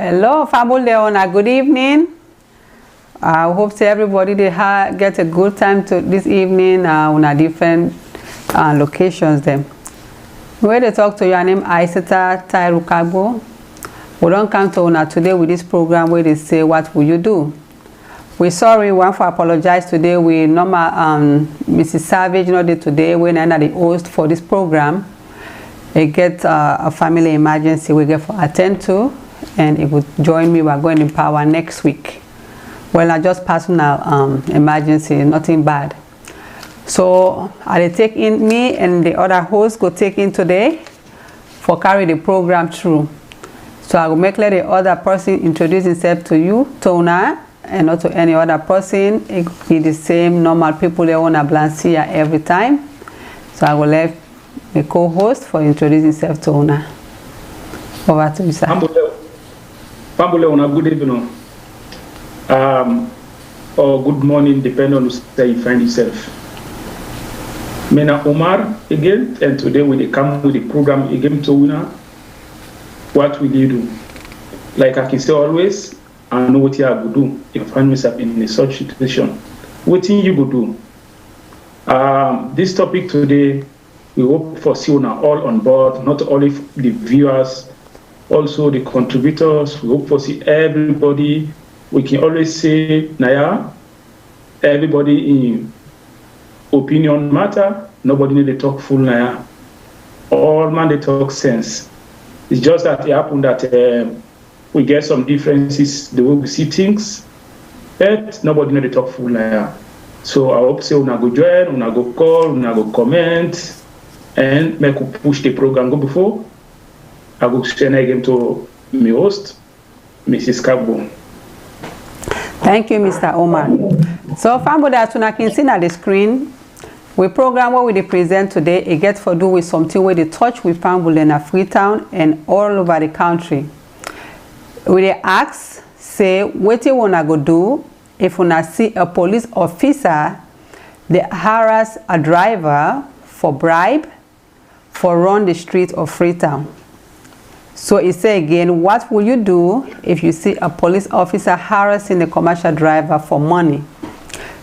Hello, family Leona. Good evening. I hope say everybody they get a good time to this evening on a different locations. Them. Where they talk to your name, Aisata Tairukagbo. We don't come to una today with this program where they say what will you do. We sorry, we want to apologize today. We normal Mrs. Savage not there today. We're not the host for this program. It get a family emergency we get for attend to. And it would join me. We're going in power next week. Well, not just personal emergency, nothing bad. So I take in me and the other host go take in today for carry the program through. So I will make let the other person introduce himself to you, Tona, and not to any other person. It will be the same normal people they want to Blancia every time. So I will let the co-host for introducing himself to Tona. Over to you, sir. Family on a good evening, or good morning, depending on where you find yourself. Mena Omar again, and today we come with the program again to winner. What will you do? Like I can say always, I know what you are going to do if I find myself in such situation. What thing you go do? This topic today, we hope for Siona all on board, not only the viewers. Also the contributors, we hope for see everybody. We can always say, Naya, everybody in opinion matter, nobody need to talk full Naya. All man they talk sense. It's just that it happened that we get some differences the way we see things, but nobody need to talk full Naya. So I hope say una go join, una go call, una go comment, and make we push the program go before. I will send again to my host, Mrs. Kagbo. Thank you, Mr. Omar. So, family that you can see on the screen, we program what we present today. It gets to do with something where they touch with family in Freetown and all over the country. We they ask, say, what you wanna go do if you see a police officer they harass a driver for bribe for run the street of Freetown. So it say again, what will you do if you see a police officer harassing a commercial driver for money?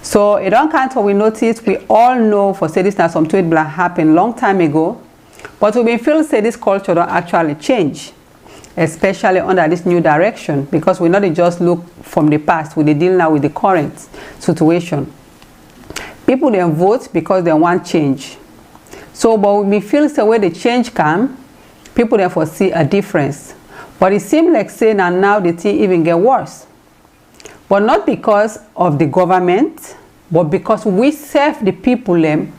So it don't count what we notice. We all know for say this now something that happened long time ago, but we feel say this culture don't actually change, especially under this new direction, because we not just look from the past. We deal now with the current situation. People then vote because they want change. So, but we feel the way the change come. People therefore see a difference. But it seems like saying that now the thing even get worse. But not because of the government, but because we serve the people them,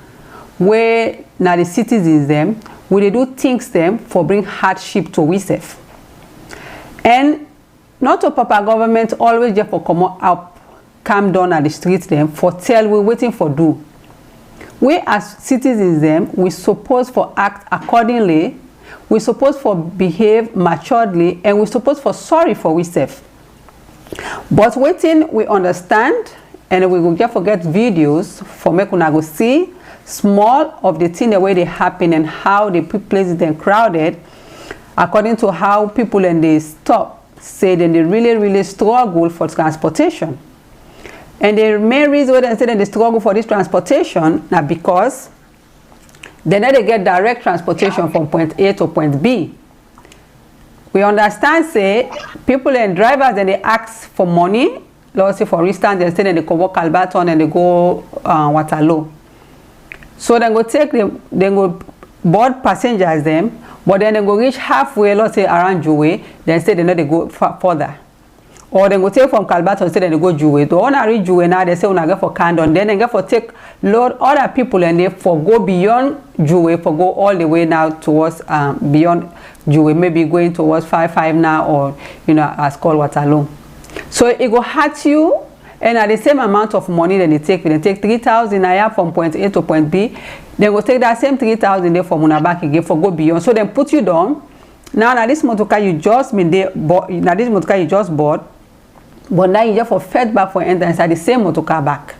where now the citizens them, we they do things them for bring hardship to we serve. And not to Papa government always just for come up, come down at the streets them for tell we waiting for do. We as citizens them, we supposed for act accordingly. We supposed for behave maturely, and we supposed for sorry for we self. But waiting, we understand, and we will just forget videos for make una go see small of the thing the way they happen and how the places then crowded, according to how people and they stop say that they really struggle for transportation. And the main reason why they say that they struggle for this transportation now because they never get direct transportation from point A to point B. We understand, say, people and drivers, then they ask for money. Let's say, for instance, they say that they go walk Alberton and they go Waterloo. So they go take them, they go board passengers them, but then they go reach halfway, let's say around Juwe, then say they know they go further. Or they go take from Calbaton and say they go Juwe. The one reach Juwe now, they say when I go for Candon, then they go for take load other people and they for go beyond Juwe, for go all the way now towards beyond Juwe, maybe going towards 55 now, or you know, as called Waterloo. So it go hurt you, and at the same amount of money that they take 3,000 a year from point A to point B, they will take that same 3,000 there from Munabaki again for go beyond. So then put you down. Now this motorcar you just been there, now this motorcar you just bought. But now you just for fed back for enter inside the same motorcar back.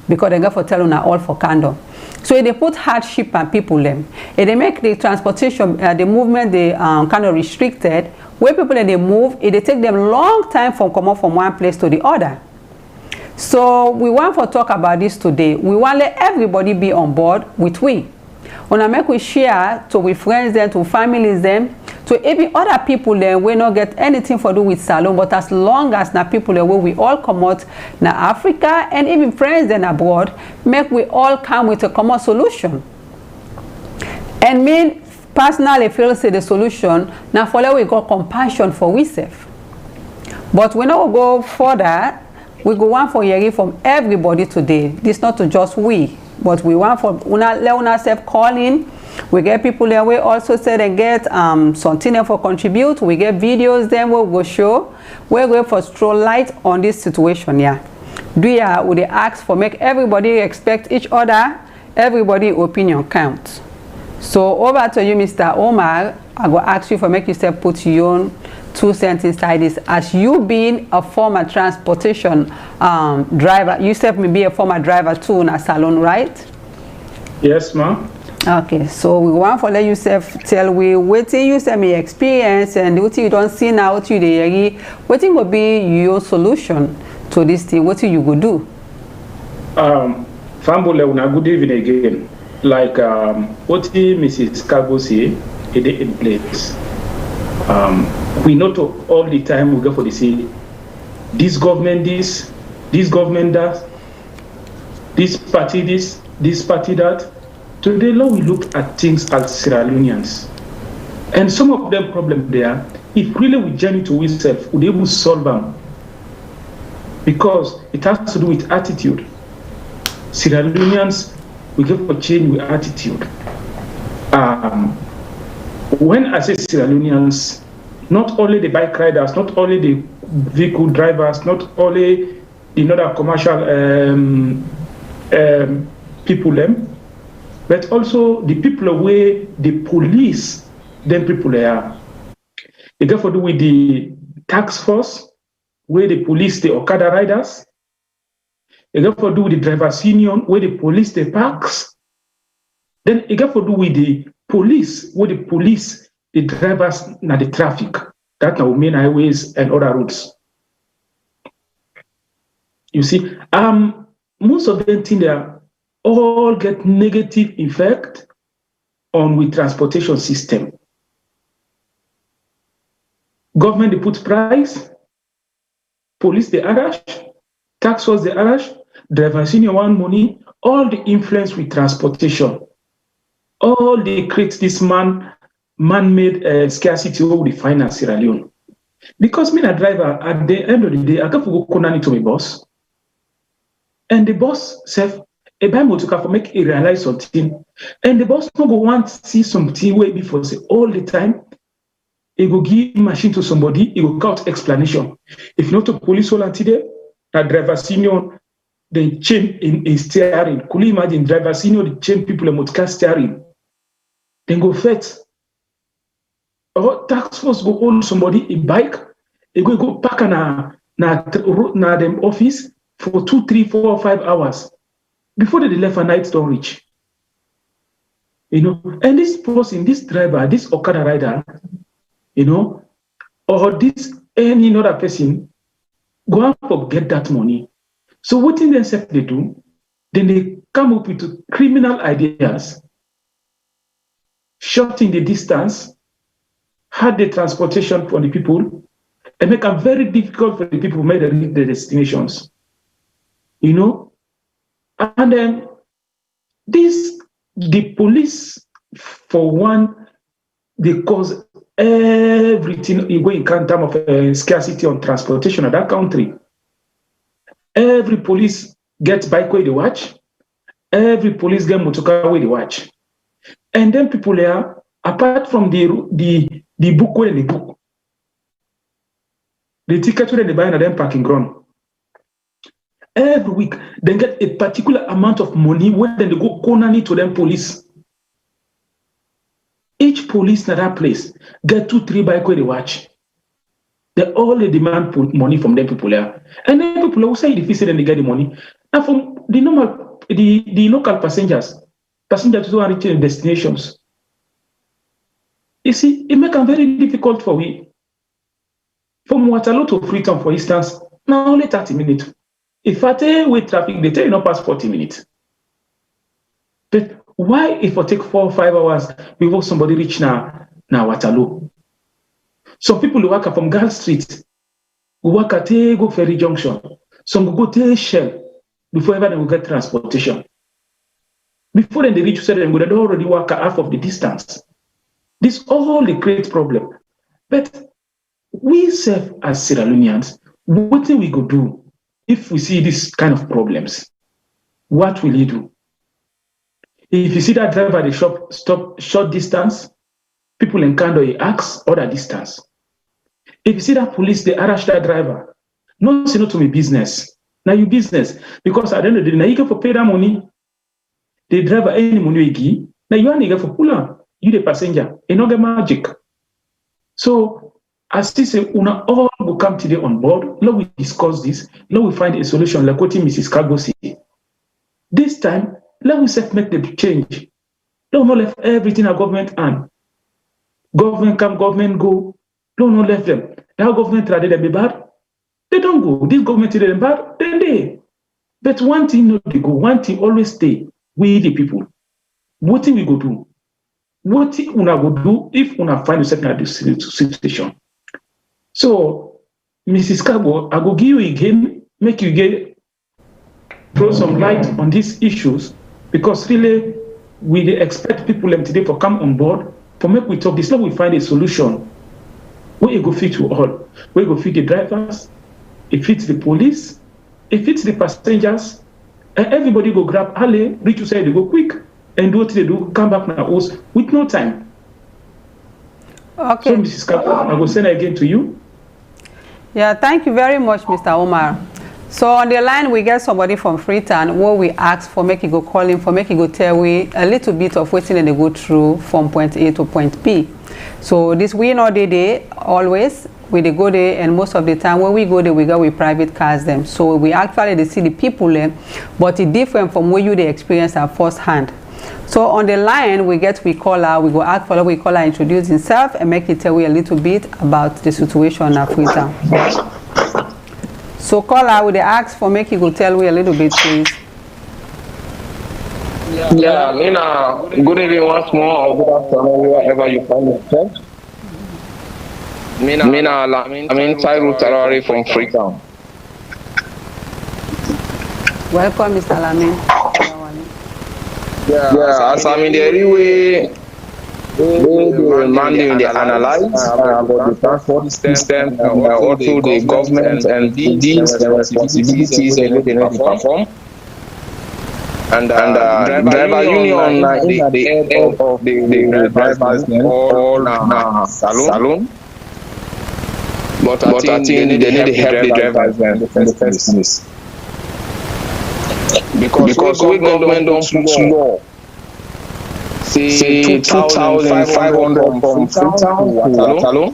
Because they go for telling all for candle. So they put hardship on people them. If they make the transportation, the movement, they kind of restricted. Where people they move, it they take them long time from come up from one place to the other. So we want to talk about this today. We want to let everybody be on board with we. When make we share to we friends them, to families them, to even other people them we not get anything for do with salon, but as long as na people them where we all come out na Africa and even friends them abroad, make we all come with a common solution. And me personally feel say the solution now for we got compassion for we self. But we not go further. We go want for hearing from everybody today. This not to just we, but we want for let una self calling. We get people there we also said and get something for contribute. We get videos then we go show. We're going for throw light on this situation. Yeah. Do ya would they ask for make everybody respect each other, everybody opinion count. So over to you, Mr. Omar. I go ask you for make yourself put your own 2 cents inside this. As you being a former transportation driver, you said me be a former driver too in a salon, right? Yes, ma'am. Okay, so we want to let yourself tell we what you say me experience and what you don't see now, what you dey what will be your solution to this thing, what you go do? Fambule, una good evening again. Like what Mrs. Cargo say, it in place. We not all the time we go for the say this government this government that, this party that. Today now we look at things as Sierra Leoneans. And some of them problem there, if really we journey to ourselves, we able to solve them. Because it has to do with attitude. Sierra Leoneans, we get for change with attitude. When I say Sierra Leoneans, not only the bike riders, not only the vehicle drivers, not only the other commercial people them, but also the people where the police them people are. It got to do with the tax force, where the police the Okada riders. It got to do with the drivers union, where the police the parks. Then it got to do with the police, where the police the drivers na the traffic. That now main highways and other roads. You see, most of them think they all get negative effect on the transportation system. Government they put price, police they harass, tax force they harass, drivers union want money, all the influence with transportation, all they create this man-made scarcity over the finance Sierra Leone. Because me a driver, at the end of the day, I got to go konani to my boss, and the boss said, a buy motor for make it realize something, and the boss no go want to see something way before say all the time. He go give machine to somebody, he go cut explanation. If not to police all today, a driver senior, they change in steering. Could you imagine driver senior they change people in motor steering? Then go fet. Or tax force go hold somebody a bike, he go park na them office for 2, 3, 4, 5 hours. Before they left a night don't reach. You know, and this person, this driver, this Okada rider, you know, or this any other person, go and forget that money. So what in themselves they do, then they come up with criminal ideas, shorten the distance, hard the transportation for the people, and make it very difficult for the people who made the destinations. You know? And then the police, for one, they cause everything in terms of scarcity on transportation of that country. Every police gets bike where they watch. Every police get motorcar where they watch. And then people there, apart from the book where they book, the ticket where they buy and then parking ground. Every week, they get a particular amount of money when they go konani to them police. Each police in that place get 2, 3 bike where they watch. They all demand money from them people there. And then people will say if you say then they get the money. Now from the normal, the local passengers, passengers to reach their destinations. You see, it makes it very difficult for we. From Waterloo to Freetown, for instance, now only 30 minutes. If I take with traffic, they tell you not past 40 minutes. But why if I take 4 or 5 hours before somebody reach now Waterloo? Some people who work from Gall Street, who work at go Ferry Junction. Some go to Shell before ever they will get transportation. Before then they reach them, they already work half of the distance. This all the great problem. But we serve as Sierra Leoneans, what do we go do if we see this kind of problems? What will you do? If you see that driver at the stop short distance, people encounter a axe other distance. If you see that police, they arrest that driver. No, it's not to me business. Now you business. Because at the end of the day, now you get for pay that money. The driver any money you give. Now you only get for pull up. You the passenger. It not get magic. So as this say, una all will come today on board. Let we discuss this. Let we find a solution like what Mrs. Cargo said. This time, let we make the change. Don't not left everything at government hand. Government come, government go. Don't not left them. Now government try them be bad. They don't go. This government tell them bad, then they. But one thing not they go. One thing always stay. We the people. What thing we go do? What thing una go do if una find yourself in this situation? So, Mrs. Cargo, I go give you again, make you throw some light on these issues, because really we expect people today for come on board, for make we talk this, let we find a solution. Where you go fit to all, where you go fit the drivers, it fits the police, it fits the passengers, and everybody go grab alley, reach to say they go quick, and do what they do, come back now house with no time. Okay. So, Mrs. Cargo, I will send it again to you. Yeah, thank you very much, Mr. Omar. So on the line, we get somebody from Freetown where we ask for make you go call him, for make you go tell we a little bit of waiting and they go through from point A to point B. So this we know they always, we they go there, and most of the time when we go there, we go with private cars them. So we actually they see the people there, but it's different from where you they experience at first hand. So on the line, we call her, we go ask for her, we call her introduce himself and make it tell you a little bit about the situation at Freetown. So call her, we ask for make you go tell you a little bit, please. Yeah, Nina, good evening once more, or good afternoon, wherever you find yourself. I mean, Tyrone Tarari from Freetown. Welcome, Mr. Lamin. Yeah, as I'm in the anyway, the mandate they analyze about the transport system, also the government and these responsibilities they need to perform. And driver union in the head of the drivers all SALONE. But I think they need to help the drivers in the first place. Because we government don't push law. Say 2,500 from Freetown to Waterloo.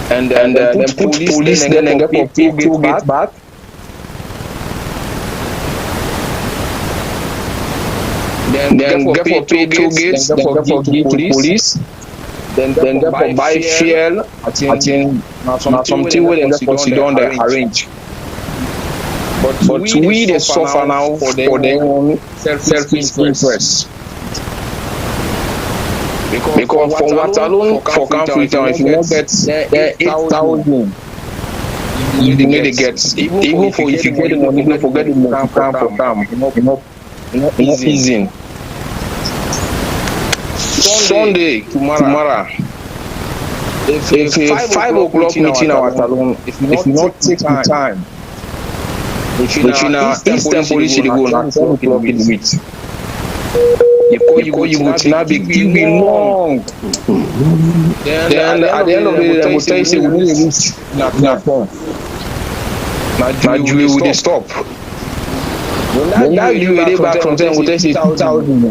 And then put police then and get for two gate back. Then get for pay 2 gates, then get for give to police. Then get for buy fuel. I think something where they consider on the arrange. But we they suffer now for their own selfish interest. Because for Waterloo, for Freetown, if you don't get 8,000, you need to get. Even for if you get the money, don't forget the money from them. Not easy. Sunday tomorrow. If 5 o'clock meeting our Waterloo, if you not take the time. Which in Eastern Police they go now 10 o'clock in the meet. You go to now be long. Then at the end of the day, they will tell you say we need to reach na phone. Now you will stop. When that you will back from them, will tell you 2,000.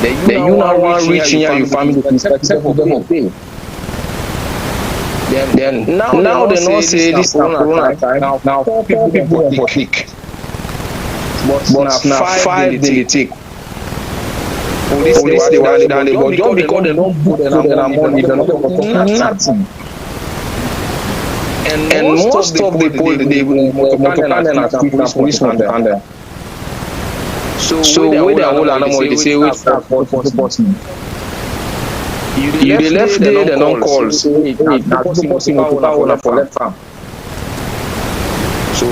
Then you now want reaching your family except for them pay. Then now they not say this is Corona time. Now people for kick. but now 5 they take. Police they want down the but just because they don't put them money, they're not nothing. And most of the policemen there. So when they are all animal, they say wait for person. You they left there, they don't call. Say that person for left farm.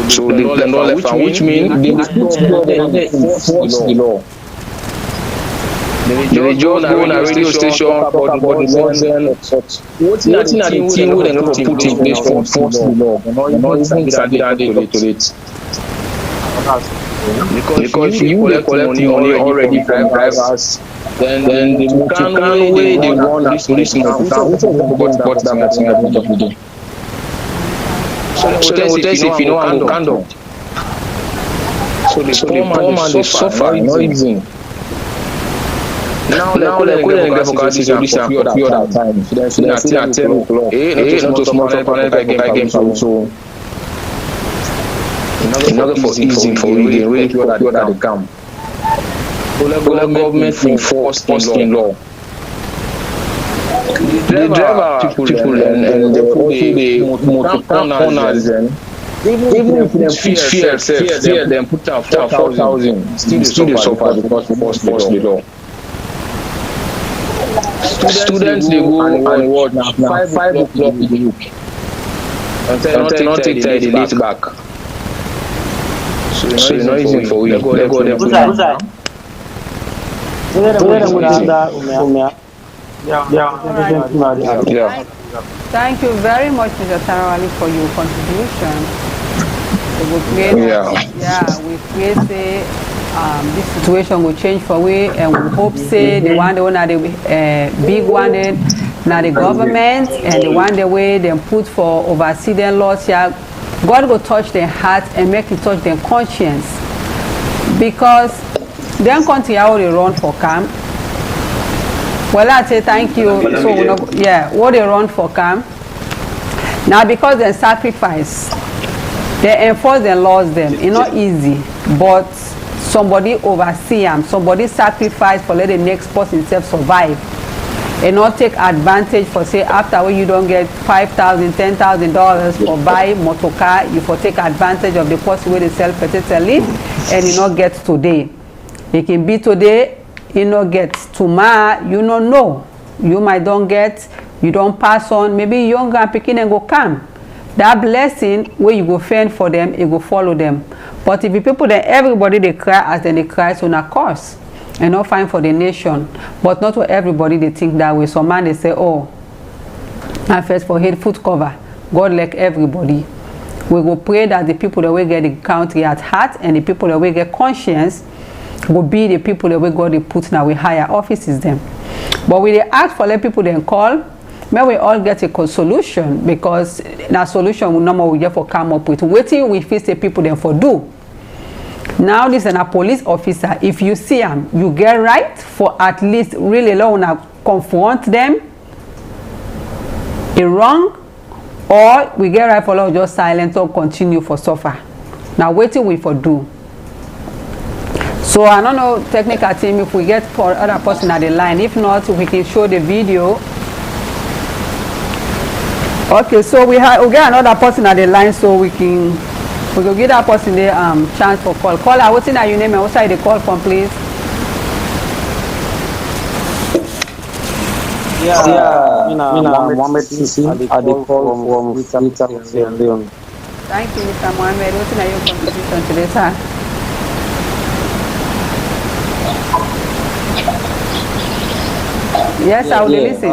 So they don't left farm, which means they enforce the law. They just go on a radio station for the nothing at the team who they not put in place to enforce the law. They're not even that they calculate. Because you collect money already from drivers, then the can way they run as policemen but that person at the end of the day. So they will test if you know I'm conduct. So the poor man they suffer, not easy. Now they couldn't get for cases and for few other times. So they still at 10 o'clock. Not to small game so. Another for easy for really people that they come. The government enforce in law. The driver people and they put the motor owners even if they fear them put down 4,000 still they suffer because force the law. Students they go and work now 5 o'clock in the week. And not take time they late back. So it's not easy for you. Thank you very much, Mr. Tarawali, for your contribution. We pray this situation will change for we, and we hope say the one the big one now the government and the one the way they put for oversee their laws here. God will touch their heart and make it touch their conscience, because then continue how they run for camp. Well, I say thank you. So what they run for camp now because they sacrifice, they enforce their laws. Them it's not easy, but somebody oversee them, somebody sacrifice for let the next person self survive. And not take advantage for say after when you don't get $5,000, $10,000 for buy motor car, you for take advantage of the person where they sell petitely and you not get today. It can be today, you not get tomorrow, you don't know. You might don't get, you don't pass on, maybe younger and picking and go come. That blessing where you go fend for them, it go follow them. But if the people then everybody they cry as then they cry, so na course. And not fine for the nation, but not for everybody they think that way. Some man they say, oh, I first for head foot cover. God like everybody. We will pray that the people that will get the country at heart and the people that will get conscience will be the people that will God they put now with higher offices them. But we they ask for let people then call, may we all get a solution, because that solution will normally we get for come up with. Waiting we face the people then for do. Now this is a police officer. If you see them, you get right for at least really long now confront them. It's wrong, or we get right for long just silent or continue for suffer. Now waiting we for do. So I don't know technical team if we get for other person at the line. If not, we can show the video. Okay, so we get another person at the line, so we will give that person the chance for call. Caller, what's in your name and what side they call from, please? Mohammed Sisi. I call from Sierra Leone. Thank you, Mr. Mohammed. What's in your contribution today, sir? Yes, I will listen.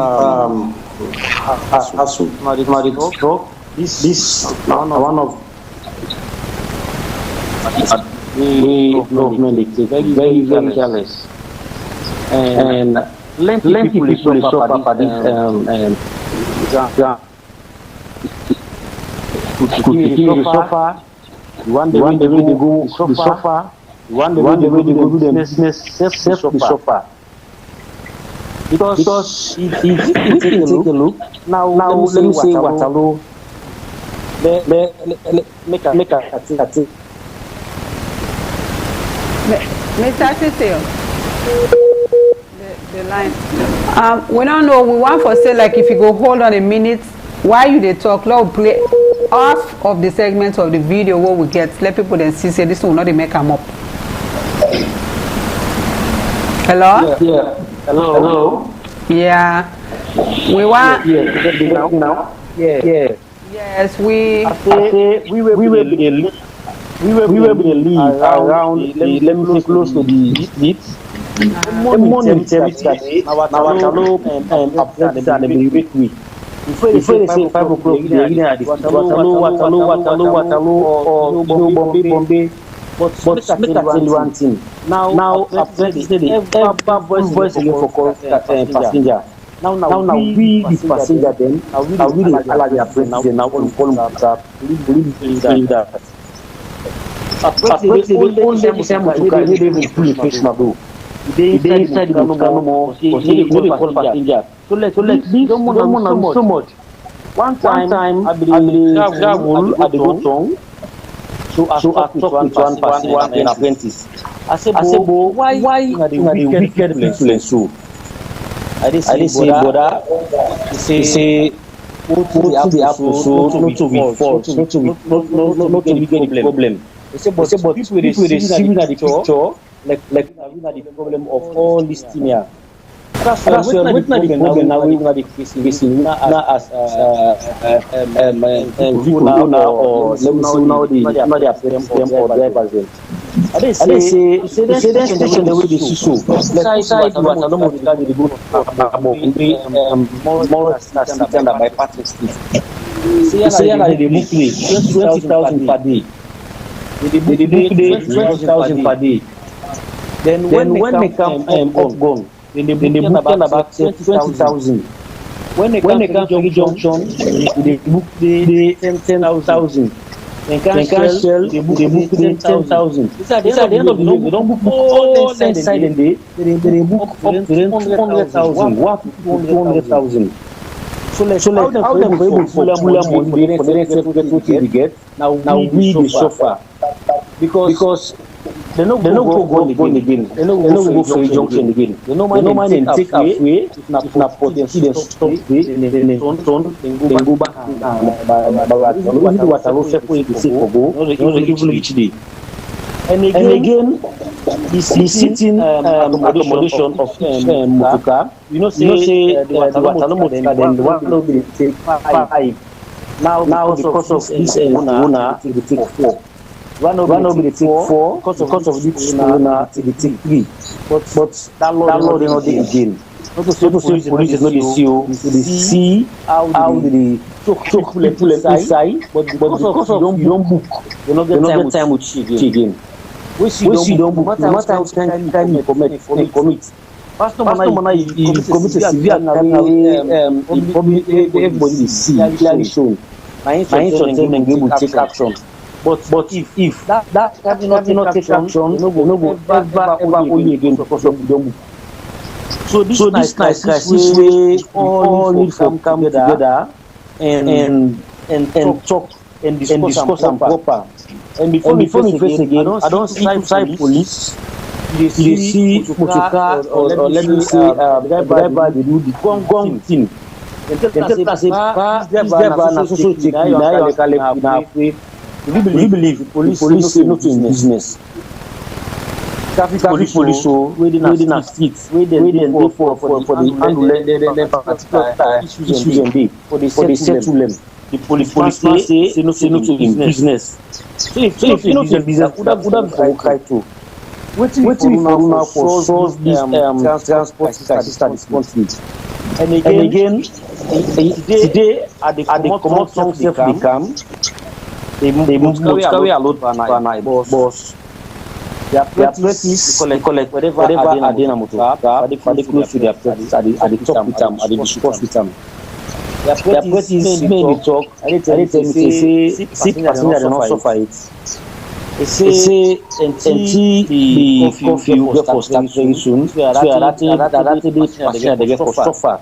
This one of the government is very careless, and plenty people suffer for this suffer. One day they go suffer. One day they go do the business suffer. Because if you take a look now let me say Waterloo. Make a Mr. Cecil, the line. We don't know. We want for say like if you go hold on a minute while you they talk, Lord play half of the segments of the video what we get. Let people then see say this will not make them up. Hello? Yeah. Hello. Yeah. We want. Yeah. Now. Yeah. Yes, we. I say we were the lead around let me say close to the beats. Money service that our apprentices and the week. Before they say 5 o'clock, they're in at the Waterloo, or Bombay. But let me tell you one thing. Now apprentices say the voice again for passenger. Now we the passenger then. Now we the apprentices now call WhatsApp. We that. Apprentices only the same to carry full face na do. They inside the no more. They call passenger. So let this don't want so much. One time I believe travel at the go tongue. So I talk with one passenger and apprentice. I say, why are the wicked people so? I say, brother, he say, put the episode not to be false, not to be the problem. He say, but people they see that the picture, like the problem of all this thing here. That's why we're not the problem now. We're not the facing now as people now, or let me see now the appearance or drivers. They say that station the way they see so. Side what I don't know the go more stand by Patrick Street. Say they book me 20,000 per day. They book 20,000 per day. Then when they come up gone. They book about 20,000. When they come to the junction, they book the 10,000. They can't sell, they book 10,000. It's at the end of the day, they don't book all the side and they book up to 200,000. What 200,000? So how them able to pull money for the next what we get? Now we the suffer because they no go again. They no go for a junction again. They no mind take halfway. If na potency then stop way, then go back. But what I will say for you to say for go, no even each day. And again, the sitting accommodation of Mutuka, you know say the Waterloo Mutuka then the one will be take 5. Now because of this owner, they take 4. One of the take 4 because of this owner they take 3. But that law they not dey again. Not to say police is not the CEO, they see how they choke people inside. But because of you don't book, you don't get time with you again. We see don't book. No matter how time you commit. Pastor Mana, you commit a severe crime. Everybody see clearly shown. My intention then they will take action. But if that not take action, no go ever only again because of the don't book. So this crisis way all need to come together and talk and discuss and proper. And before we face again, I don't see police. They see Mutuka or let me say driver they do the gong thing. Then tell us this driver na so take na we believe police say no to business. Traffic police so we dey na street we dey for the handle particular issues and dey for the settle them. The police say no to business. So if you know the business would have try to waiting for now for solve this transport system country. And again today at the commot self they come they must carry a load per night boss. Their practice collect whatever are there na motor but they close to their practice at the top with them at the discuss with them. Their practice may talk I tell me say passenger they not suffer it. They say until the coffee will get for start very soon. So that passenger they get for suffer.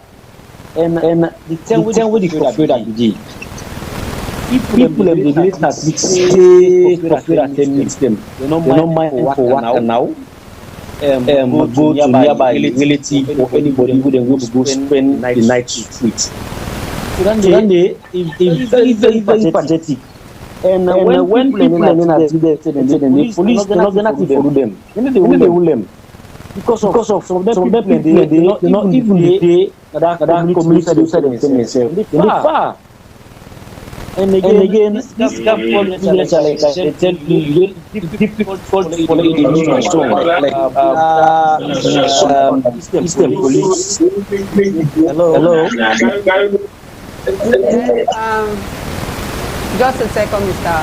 And the 10 with the coffee that we did. people in the village has say attend them. They don't mind for work now. Go to nearby relative or anybody who they want to go spend the night with. Then they is very pathetic. And when people are not there, the police are not going to follow them. They will them. Because of some people, they not even the that community themselves. They far. And again, this government like I tell you, difficult for the Eastern police. Hello. Just a second, Mr.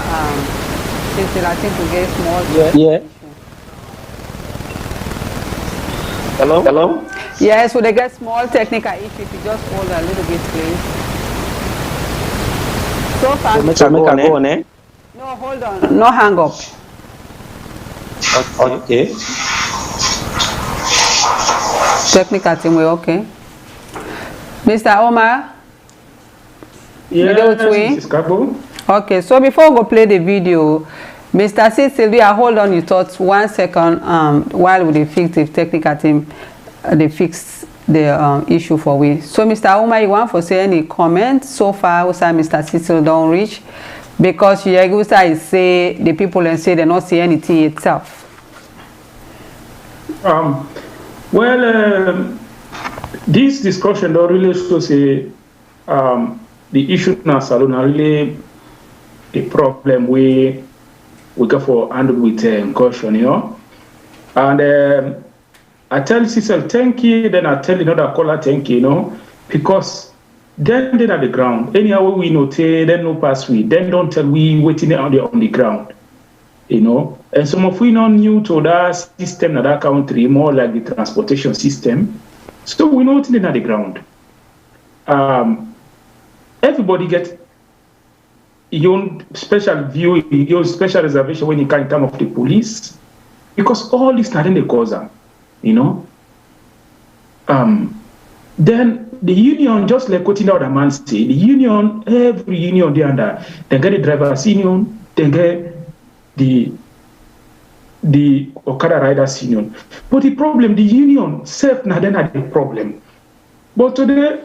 Cecil, I think we get small. Yeah. Hello. Yes, we get small technical issue. If you just hold a little bit, please. So far, go on, eh? No, hold on. No hang up. Okay. Technical team, we okay. Mr. Omar? Yes, okay, so before we go play the video, Mr. Sylvia, hold on your thoughts 1 second while we fix the technical team, they fix the issue for we. So Mr. Omar, you want to say any comment so far? Mr. Cecil don't reach because you say the people and say they not see anything itself. This discussion don't really show say the issue now SALONE are really a problem we go for handle with caution, you know. And I tell Cecil thank you, then I tell another caller thank you, you know, because then they're at the ground. Anyhow we note, then no pass we, then don't tell we waiting on the ground, you know. And some of we not new to that system in that country, more like the transportation system. So we know what's in the ground. Everybody get your own special view, your special reservation when you come in terms of the police, because all this not in the cause, you know. Then the union, just like what the man say, the union, every union they under, they get the drivers union, they get the Okada riders union. But the problem, the union self not then had the problem. But today,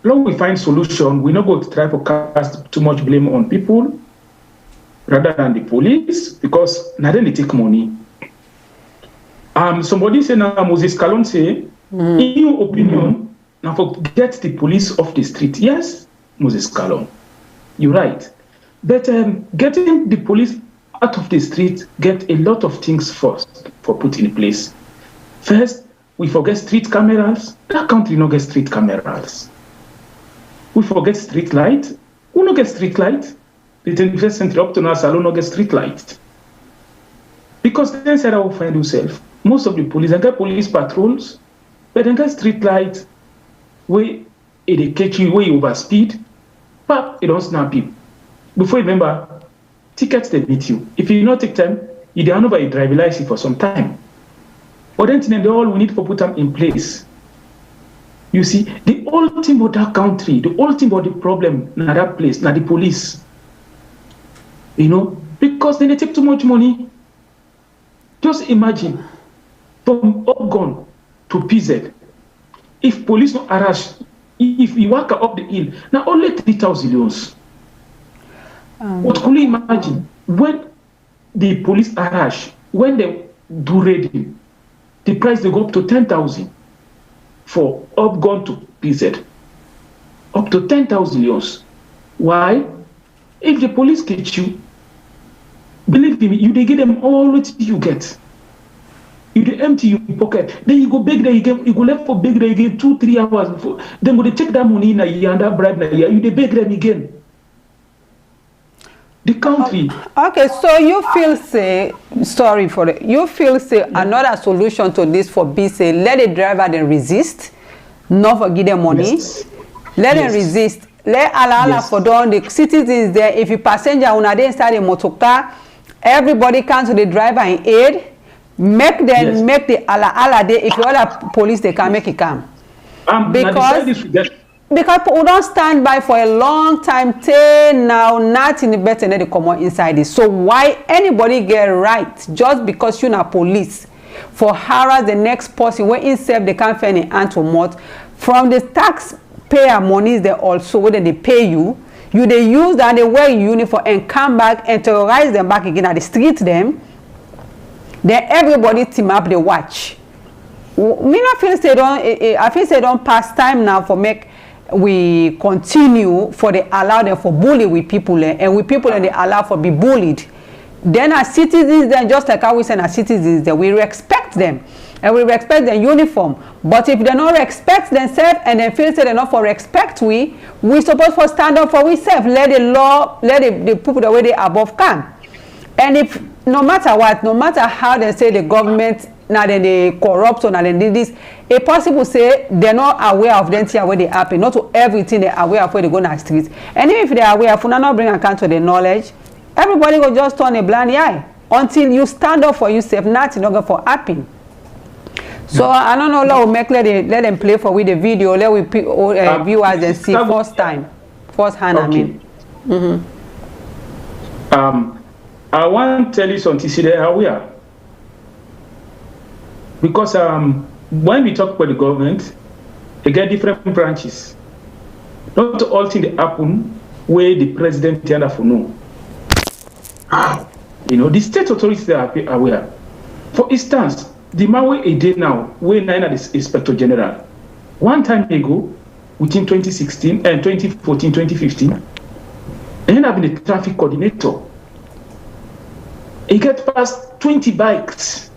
long we find solution, we not go to try to cast too much blame on people rather than the police, because now then they take money. Somebody say now Moses Kalon say, in your opinion, now forget the police off the street. Yes, Moses Kalon, you're right. But getting the police out of the street get a lot of things first for put in place. First, we forget street cameras. That country no get street cameras. We forget street light. Who no get street light? The 21st century up to now, SALONE no get street light. Because then said I will find yourself. Most of the police, they get police patrols, but they get street light where they catch you, where you overspeed, but it don't snap you. Before you remember, tickets they meet you. If you not take time, you don't know a driving license for some time. But then all we need to put them in place. You see, the whole thing about that country, the whole thing about the problem, not that place, not the police. You know, because then they take too much money. Just imagine, from Oregon to PZ, if police not harass, if you walk up the hill, now only 3,000 euros. What could you imagine when the police harass, when they do raiding, the price they go up to 10,000 for Oregon to PZ, up to 10,000 euros. Why? If the police catch you, believe me, you they get them all what you get. You they empty your pocket. Then you go beg there again. You go left for beg there again 2-3 hours before. Then go they take that money in a year and that bribe in a year. You they beg them again. The country. Okay, so you feel say sorry for it. You feel say another solution to this for be say let the driver then resist, not for give them money. Yes. Let them resist. Let Allah for down the citizens there. If you passenger una dey inside a motor car, everybody comes to the driver in aid. Make them make the Allah there. If you other police they can make it come. Because because we don't stand by for a long time till now nothing better than they come on inside it. So why anybody get right just because you're not police for harass the next person when instead they can't find an hand to mouth from the taxpayer monies they also whether they pay you they use that they wear uniform and come back and terrorize them back again at the street them. Then everybody team up they watch. Me not feel say don't I feel say don't pass time now for make we continue for they allow them for bully with people and with people and they allow for be bullied. Then as citizens then just like how we say as citizens then we respect them and we respect their uniform. But if they don't respect themselves and they feel say they not for respect we supposed to stand up for ourselves. Let the law, let the people the way they above can. And if no matter what, no matter how they say the government now then they corrupt or now then did this, it's possible say they're not aware of them where they happen. Not to everything they're aware of where they go on the streets. And even if they're aware of not bring account to the knowledge, everybody will just turn a blind eye until you stand up for yourself. Nothing not going for happen. So I don't know. Let them play for with the video. Let we viewers and see first hand. Okay. I mean. I want to tell you something. See, they are aware. Because when we talk about the government, they get different branches. Not all things that happen where the president tell us for no. You know, the state authorities are aware. For instance, the man where a day now, where Nina is Inspector General, one time ago, within 2016 and 2014, 2015, and then I've been a traffic coordinator. He get past 20 bikes.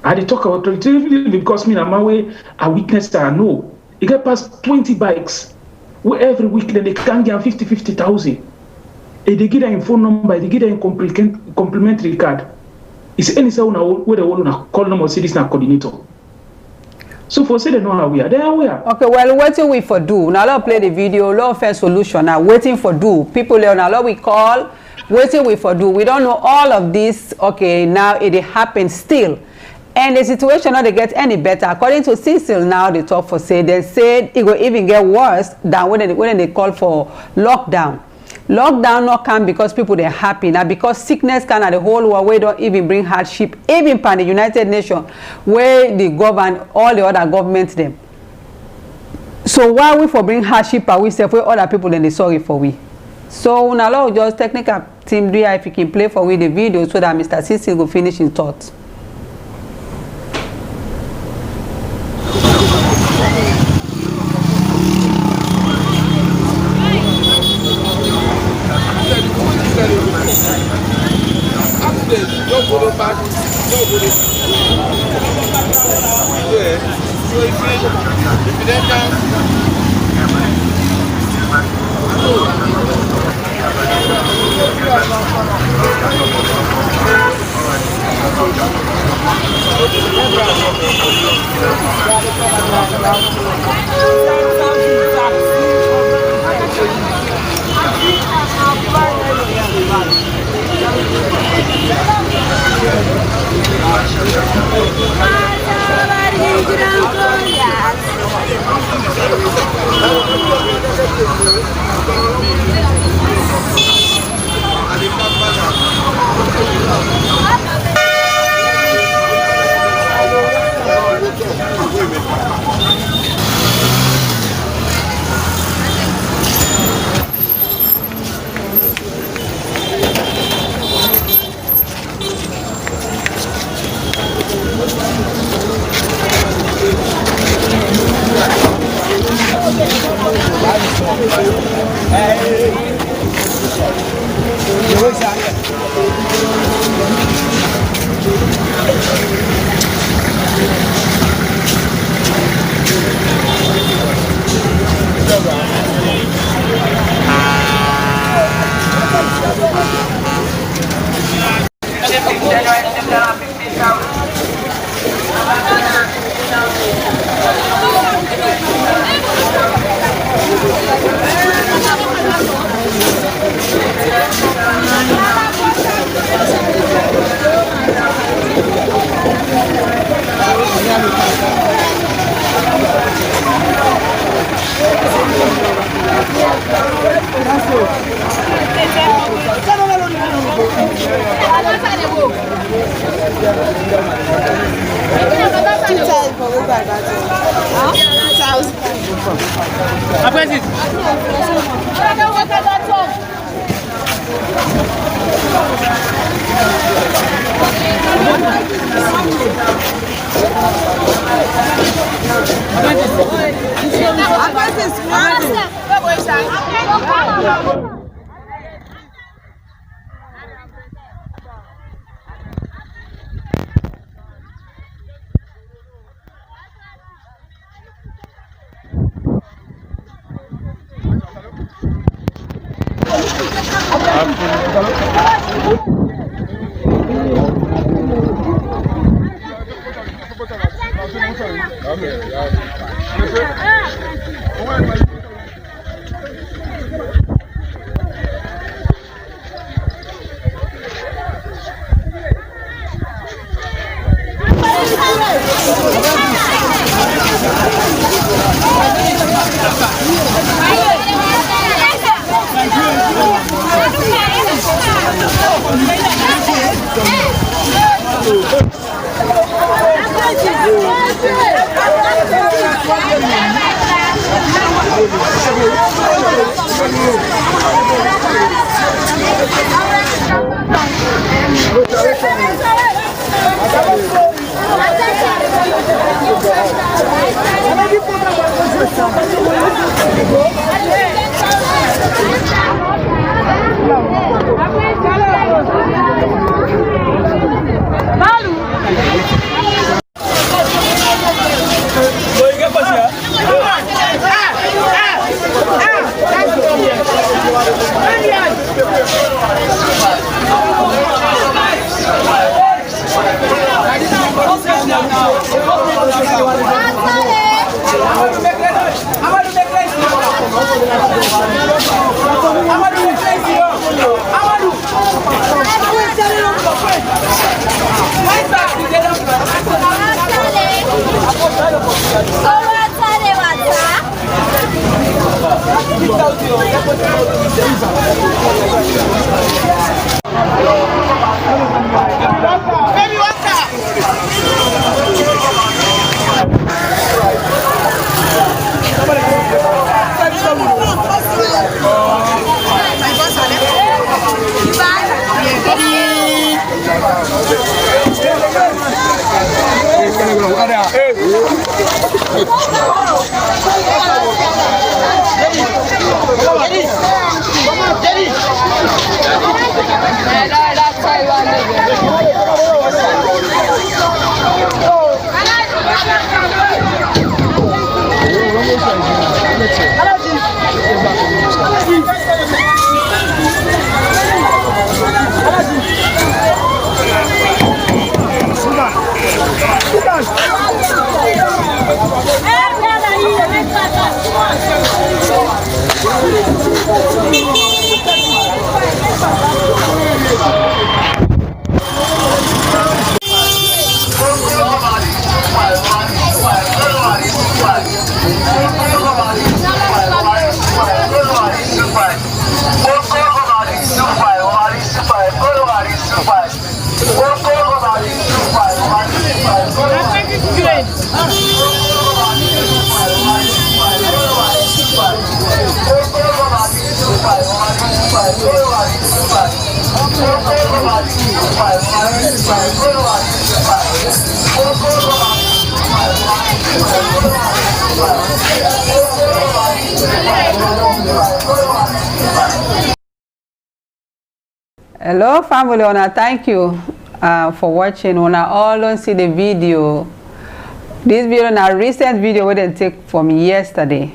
I they talk about it because me and my way a witness I know. He get past 20 bikes. Where every week they can get 50,000. And they give them phone number, they give them complimentary card. It's any say where they want to call them or say this na coordinator. So for say they know how we are, they are aware. Okay, well, waiting we for do. Now let's play the video. Law fair solution. Now waiting for do. People now we call. Waiting we for do. We don't know all of this. Okay, now it happens still. And the situation not they get any better. According to Cecil now they talk for say they said it will even get worse than when they call for lockdown. Lockdown not come because people they're happy now because sickness can at the whole world where don't even bring hardship even by the United Nations where they govern all the other governments them. So why we for bring hardship are we say for other people then they sorry for we. So now just technical team do if you can play for we the video so that Mr. Cecil will finish his thoughts. Hello family, Ona, thank you for watching. Ona all don't see the video. This video is a recent video we didn't take from yesterday.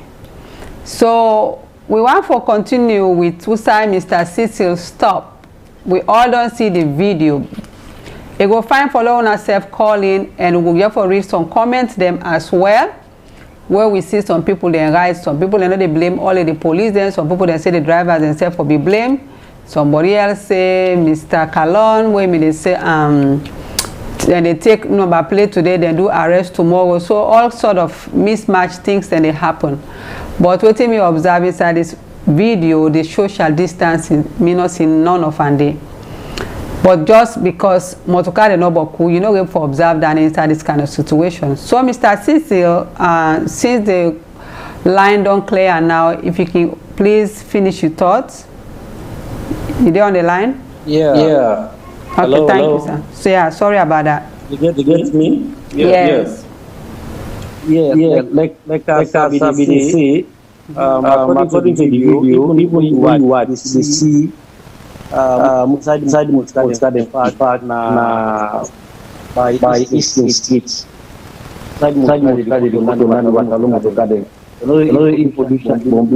So we want to continue with Usai Mr. Cecil stop. We all don't see the video. You go find follow on ourselves calling and we will get for read some comments them as well. Where we see some people they write, some people they know they blame all of the police, then some people they say the drivers themselves for be blamed. Somebody else say Mr. Kalon, where they say and they take number plate today, they do arrest tomorrow. So all sort of mismatch things then they happen. But what me observe inside this video, the social distancing means in none of and day. But just because motorcar dey no boku, you no go for observe that inside this kind of situation. So Mr. Cecil, since the line don't clear now, if you can please finish your thoughts. You there on the line? Yeah. Okay, Hello, thank hello. you, sir. So yeah, sorry about that. You get me? Yes. Yeah. Like I say, according to the video, even you watch, they see inside the motorcar, in fact, na by Eastern Street. Inside the motorcar, they don't motorcar them. Another information what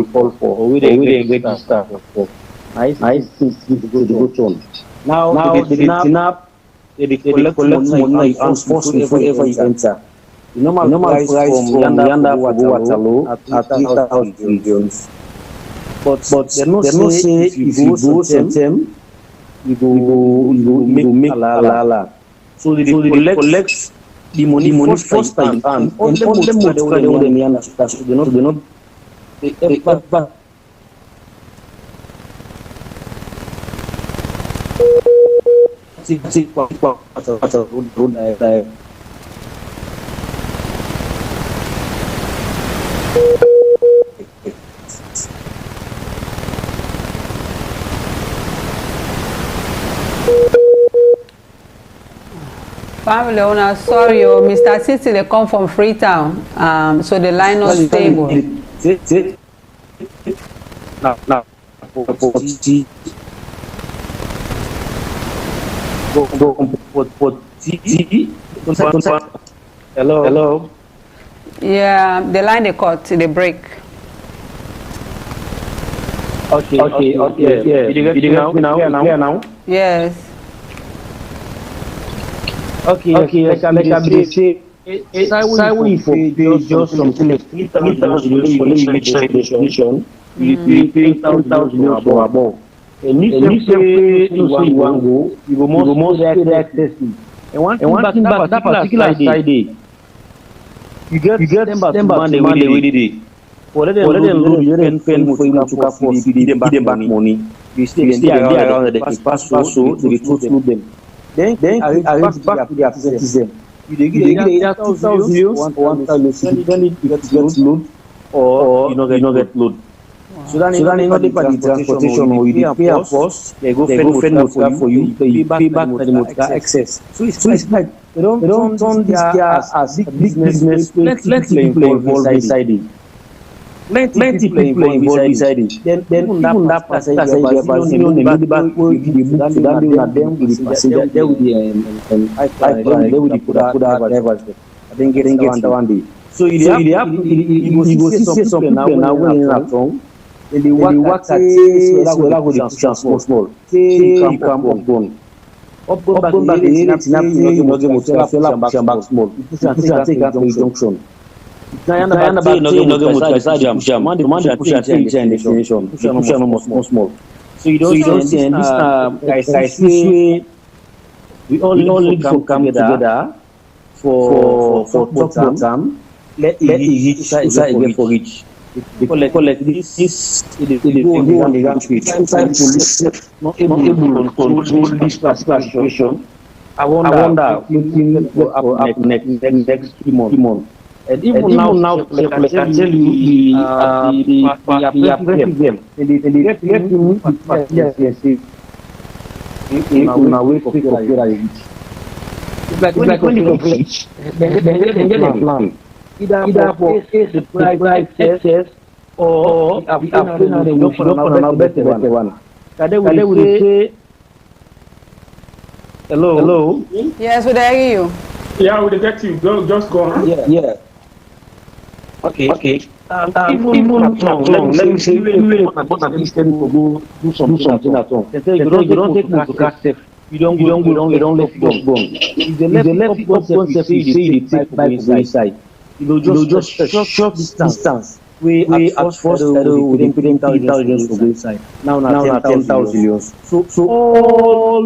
they call for, or where they register for. I think it's go turn. Now they kidnap, they collect money and force before ever you enter. The normal price from Yanda for Waterloo at 3,000 millions. But they no say if you go September, you go make halala. So they collect the money first time and all them they understand. So they not Family owner, sorry, Mr. Cecil, they come from Freetown, so the line not stable. Now, Hello. Yeah, the line they cut, they break. Okay. Yeah. Did you get me now? Yes. Okay. Like I say, Simon for pay just something like 3,000 euros you pay 10,000 for above. And if you want go, you go more pay access. And one thing about that particular side day, you get them back Monday with it. For them load, you don't spend for you to feed them back money. You stay around the pass so they load them. Then arrange back to their citizen. You give either 2,000 euros or 1,000 when it gets load or you not get load. So then you not pay for the transportation or you pay a post, they go fend motor for you, you pay back the motor excess. So it's like they don't turn this as big business. Let people involved inside it. Plenty people involved inside it. Then even that passenger, you know, the back will be the book to them with the passenger, they will be they will put out drivers. I think getting one day. So you go see some people now when you're at home. And they work at small. Say you come up gun. Up back the area, push back small. You push and take up the junction. Now push and take destination. Push and small. So you don't see this guys way we all need to come together for talk time. Let it reach again for reach. Collect this go on the ground street. Police not able to control this particular situation. I wonder what will happen next 3 months. And even now, I can tell you, they are pressing them. And they get yes. In a way for reach. It's like when you reach, they get a plan. Either for the price excess or we are playing another better one. They will say, hello? Yes, we hear you. Yeah, we get you. Just go on. Yeah. Okay. Even long, let me say, even at least go do something at home. They say you don't take me to car safe. You don't let us go. If they let us go safe, you say the bike inside. You know, just short distance. We at first we didn't put 10,000 to go inside. Now 10,000 euros. So all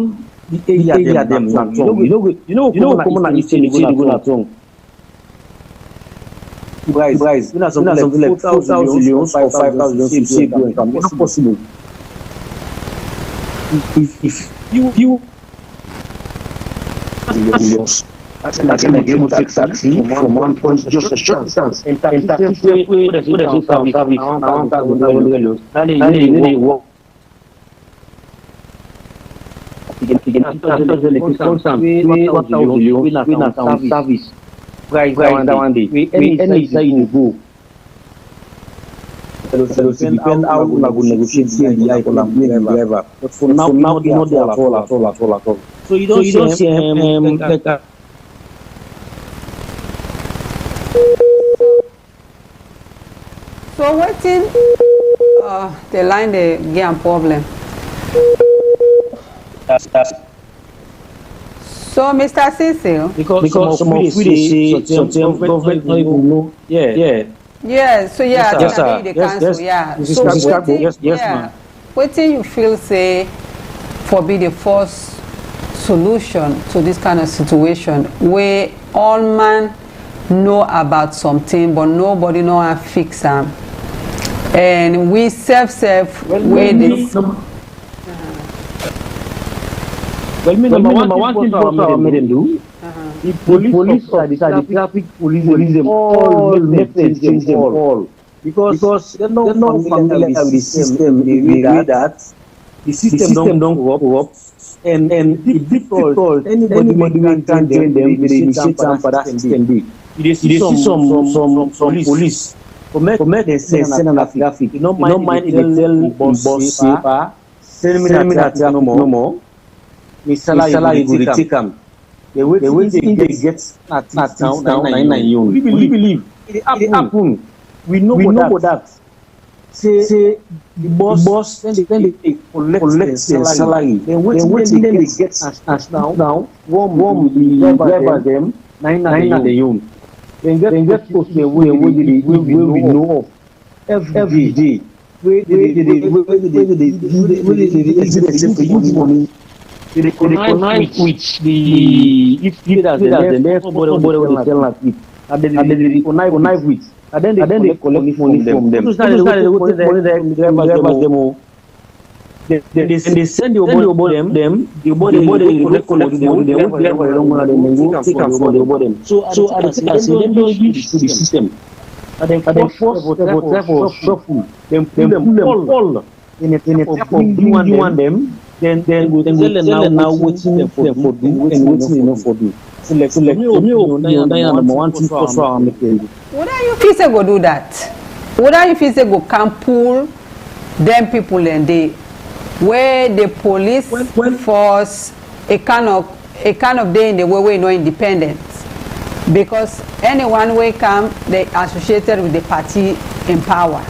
the area them not wrong. You know common and eastern go not wrong. Price. You know something like 4,000 euros or 5,000 euros to say go and come. It's not possible. If you I can give you taxi from one point just a short distance. And taxi way the service service price one day. We any side you go. So depend how we go negotiate the but for now not there at all. So you don't see So waiting, the line they get a problem. So Mr. Cecil, because some of we say some government not even know. Yeah, so yeah, yes, sir. the council, yeah. Yes, So yes, yeah, ma'am. what do you feel say for be the first solution to this kind of situation where all man know about something but nobody know how to fix them, and we self where this. Well, number one thing what made them do. The police are the traffic police them all make them change them all because they're not familiar with the system. They read that the system don't work and it's difficult. Anybody can train them. They initiate some for that system. You see some police for make them send an traffic. You don't mind if they tell boss safer. Send me that traffic no more. Me salary will take them. The way they get at now 9 we believe it happen. We know about that. Say the boss then they collect their salary. Then they get as now one driver them 9 at the own. Then get post the way we know of every day. Where they use money. They connect with the the left somebody tell us it, and they connive with, and then they collect money from them. They send the body collect money, take from them. So I say them don't use the system, and then force them pull them all in a you want them. Then we tell them now what them for do and what they not for do. Select number one thing for our making. Would you feel say go do that? Would you feel say go can pull them people and they where the police force a kind of day in the way no independent, because anyone will come they associated with the party in power.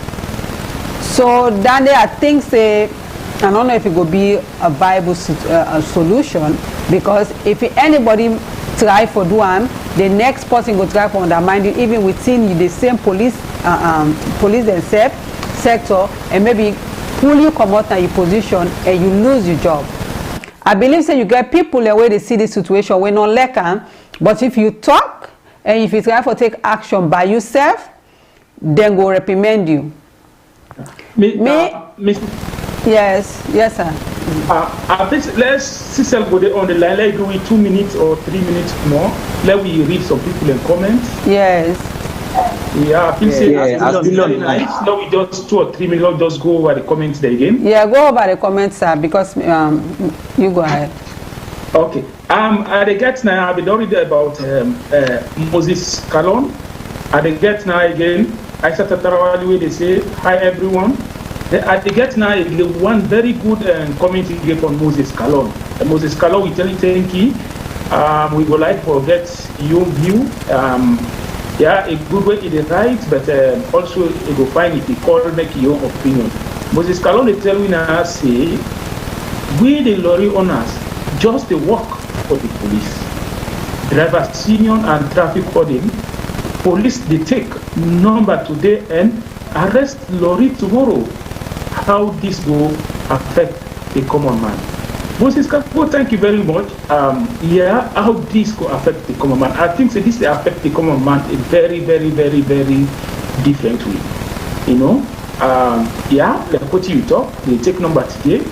So then there are things say. I don't know if it will be a viable solution, because if anybody try for do the next person will try for undermine you, even within the same police themselves sector, and maybe pull you come out of your position and you lose your job. I believe so you get people the way they see this situation we not like them, but if you talk and if you try for take action by yourself, then go reprimand you. Yes, sir. I think let's Cecil go on the line. Let's do it 2 minutes or 3 minutes more. Let we read some people in comments. Yes. Yeah, I think very nice. Now we just 2 or 3 minutes. Just go over the comments there again. Yeah, go over the comments, sir, because you go ahead. Okay. At the get now, I've been already about Moses Kalon. At the get now again, I started way they say hi everyone. At the get now, one very good comment he gave on Moses Kalon. Moses Kalon, we tell you thank you. We would like to get your view. Yeah, a good way it is right, but also it will find it call make your opinion. Moses Kalon they tell we now say we the lorry owners just the work for the police. Drivers union and traffic warden. Police they take number today and arrest lorry tomorrow. How this will affect the common man. Moses Kalon, thank you very much. Yeah, how this will affect the common man. I think so this will affect the common man in very, very, very, very different way. You know, yeah, like what you talk, they take number today.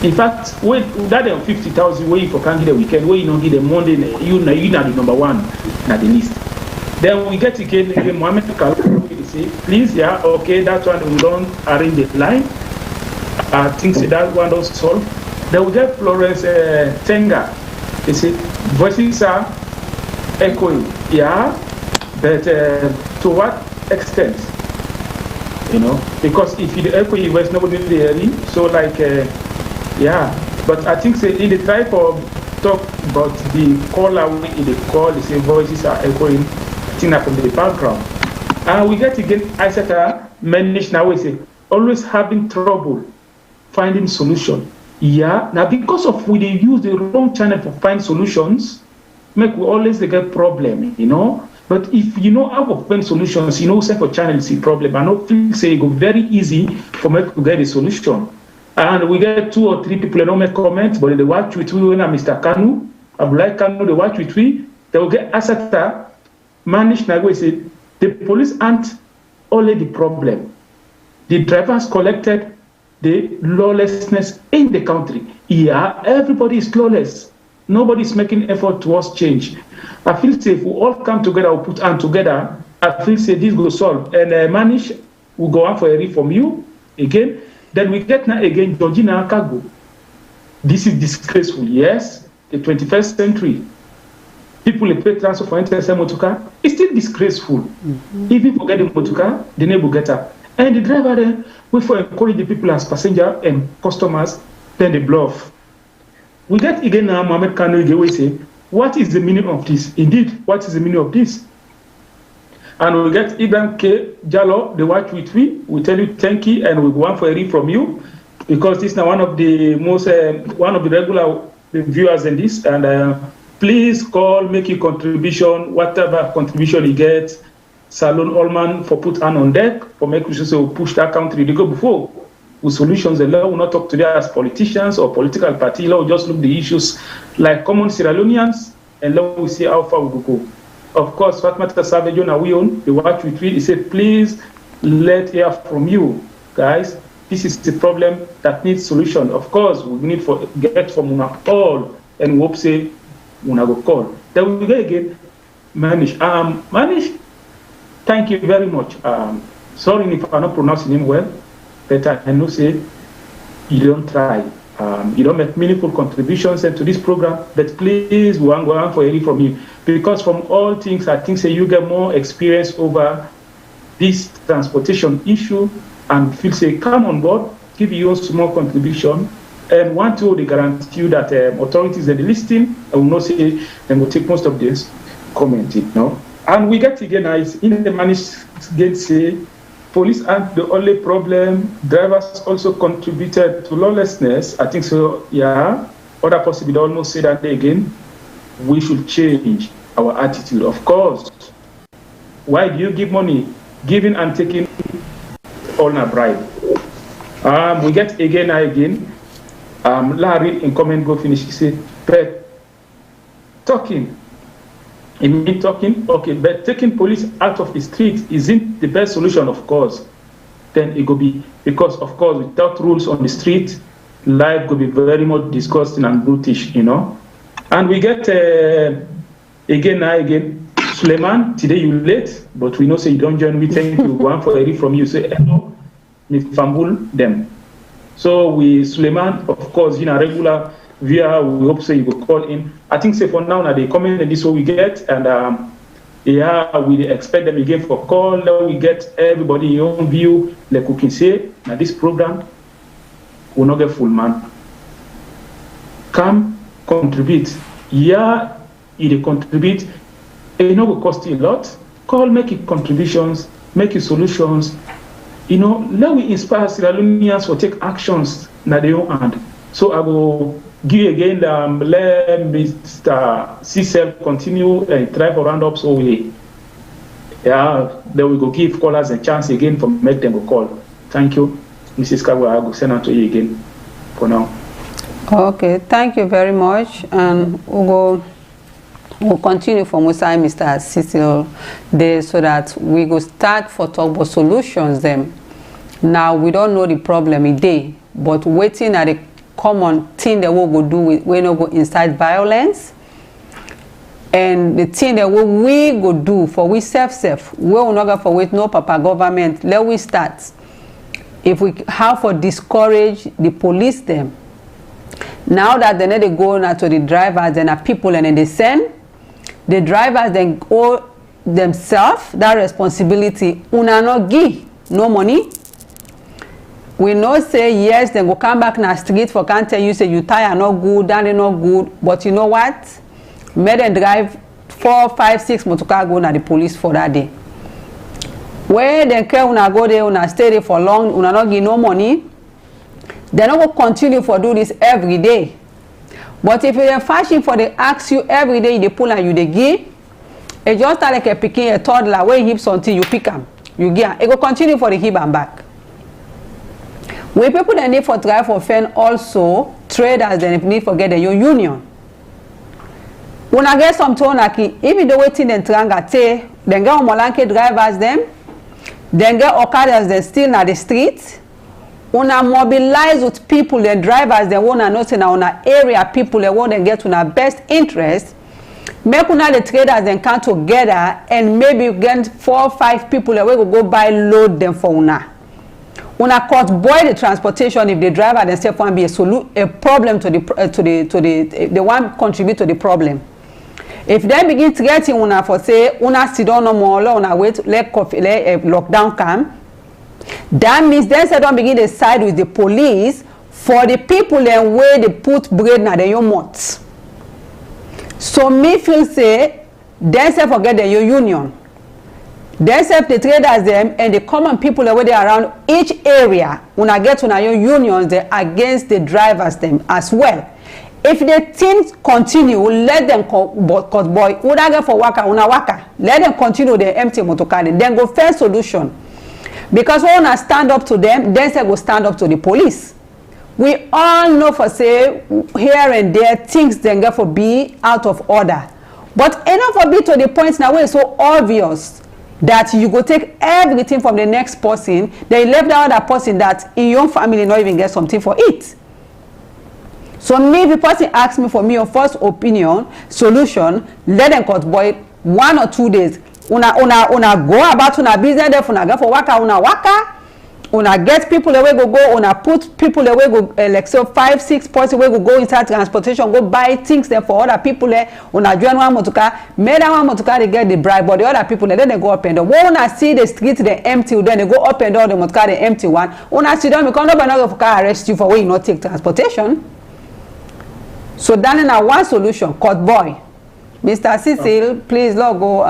In fact, that 50,000 where you for can get the weekend, where you don't get the Monday, you know the number one na the list. Then we get again Mohammed Kalu, say, please, yeah, okay, that one we don't arrange the line. I think that one don't solve. Then we get Florence Tenga. They say voices are echoing, yeah, but to what extent? You know, because if you echo your voice, nobody will hear you. So like, yeah, but I think say in the type of talk about the caller in the call, they say voices are echoing, thing up in the background. And we get again, I said, manage now, we say, always having trouble finding solution. Yeah, now because of we use the wrong channel to find solutions, make we always get problem, you know. But if you know how to find solutions, you know, say for channel see problem, I don't feel say it go very easy for me to get a solution. And we get 2 or 3 people, they don't make comments, but they watch with we when I'm Mr. Kanu, Abdullah Kanu, they watch with we, they will get Asata, manage now, we say, the police aren't only the problem. The drivers collected the lawlessness in the country. Yeah, everybody is lawless. Nobody is making effort towards change. I feel say if we all come together, we put hands together, I feel say this will solve. And manage, we go on for a read from you again. Then we get now again Georgina Kago. This is disgraceful. Yes, the 21st century. People pay transfer for NTSM motorcar. It's still disgraceful. If you forget the motorcar, the neighbor get up. And the driver then, we for encourage the people as passenger and customers, then they bluff. We get again now Mohammed Kanu we say, what is the meaning of this? Indeed, what is the meaning of this? And we get Ibrahim K. Jallo, the watch with we tell you thank you, and we want for a read from you, because this is now one of the most, one of the regular viewers in this, and please call, make your contribution, whatever contribution you get, SALONE Allman for put hand on deck, for make sure so push that country to go before. With solutions, the law will not talk today as politicians or political party, law will just look the issues like common Sierra Leoneans, and law will see how far we will go. Of course, Fatmata Savage on we own, the watch we tweet, he said, please let hear from you, guys. This is the problem that needs solution. Of course, we need for get from una all, and we hope say una go call. Then we go again, Manish. Manish, thank you very much. Sorry if I'm not pronouncing him well, but I know say you don't try. You don't make meaningful contributions to this program, but please, we want to go for a read from you. Because from all things, I think say you get more experience over this transportation issue, and feel say come on board, give you a small contribution, and want to guarantee you that authorities are listening, and will not say and will take most of this commenting, no. And we get again is in the managed again say police aren't the only problem. Drivers also contributed to lawlessness. I think so, yeah. Other possibility almost say that again. We should change our attitude. Of course. Why do you give money? Giving and taking on a bribe. We get again. Larry in comment go finish. He said, but talking. I mean talking, okay, but taking police out of the street isn't the best solution, of course. Then it could be, because of course without rules on the street, life could be very much disgusting and brutish, you know. And we get again, Suleiman, today you late, but we know say you don't join me, thank you, go on for a read from you, say hello, me fumble them. So we, Suleiman, of course, in a regular via, we hope say you will call in. I think say for now they comment and this is what we get, and yeah, we expect them again for call. Now we get everybody in your own view, like we can say, now this program will not get full man. Come contribute. Yeah, it contribute. It not will cost you a lot. Call, make it contributions, make it solutions. You know, let we inspire Sierra Leoneans to take actions na their own hand. So I will give again, let Mr. Cecil continue and try for roundup, so we, yeah, then we go give callers a chance again for make them go call. Thank you. Mrs. Kawa, I will send out to you again for now. Okay, thank you very much. And we'll continue from inside Mr. Cecil there, so that we go start for talk about solutions them. Now we don't know the problem a day, but waiting at the common thing that we go do, we no go incite violence. And the thing that we go do for we self, we will not go for with no papa government. Let we start. If we have to discourage the police them. Now that they need to go now to the drivers and the people and then they send the drivers then go themselves that responsibility. Una no give no money. We know say yes, then go come back na street for can't tell you say you tire not good, that is not good. But you know what? Make them drive 4, 5, 6 motorcar go na the police for that day. Where they care una go there, una stay there for long, una not give no money. They not go continue for do this every day. But if you're fashion for they ask you every day, they pull and you they give, it just start like a picking a toddler where you hip something, you pick them, you give. It go continue for the hip and back. When people they need for drive for fan also, traders they need for get your union. When I get some tonaki, even the waiting and tranga te, then get Molanke drivers them, then get Okadas they still na the street. Una mobilize with people and drivers they want to know in our area people they want to get to our best interest. Make una the traders then come together and maybe get 4 or 5 people that will go buy load them for una. Una cut boy the transportation if the driver themselves want be a problem to the one contribute to the problem. If they begin to get in una for say una sit down no more una wait let lockdown come. That means then they don't begin to side with the police for the people and where they put bread na the mouth. So me feel say then say forget the union. Then say the traders them and the common people where they around each area when I get to your unions they against the drivers them as well. If the things continue, let them cause boy, would I get for waka, una waka. Let them continue the empty motorcar, then go fair solution. Because we want to stand up to them, then they go stand up to the police. We all know for say here and there things then get for be out of order. But enough for be to the point now where it's so obvious that you go take everything from the next person, they left the other person that in your family not even get something for it. So me, if the person asks me for me your first opinion, solution, let them cut boy 1 or 2 days. Una go about una business there una go for waka, una get people away go, una put people away go like so 5, 6 person away go inside transportation, go buy things there for other people there, una join one motorcar, make that one motorcar they get the bribe, but the other people then they go up and down. When una see the street they empty, then they go up and down the motorcar the empty one, una sit down because nobody not go car arrest you for where you not take transportation. So that is one solution, cut boy. Mr. Cecil, please log go.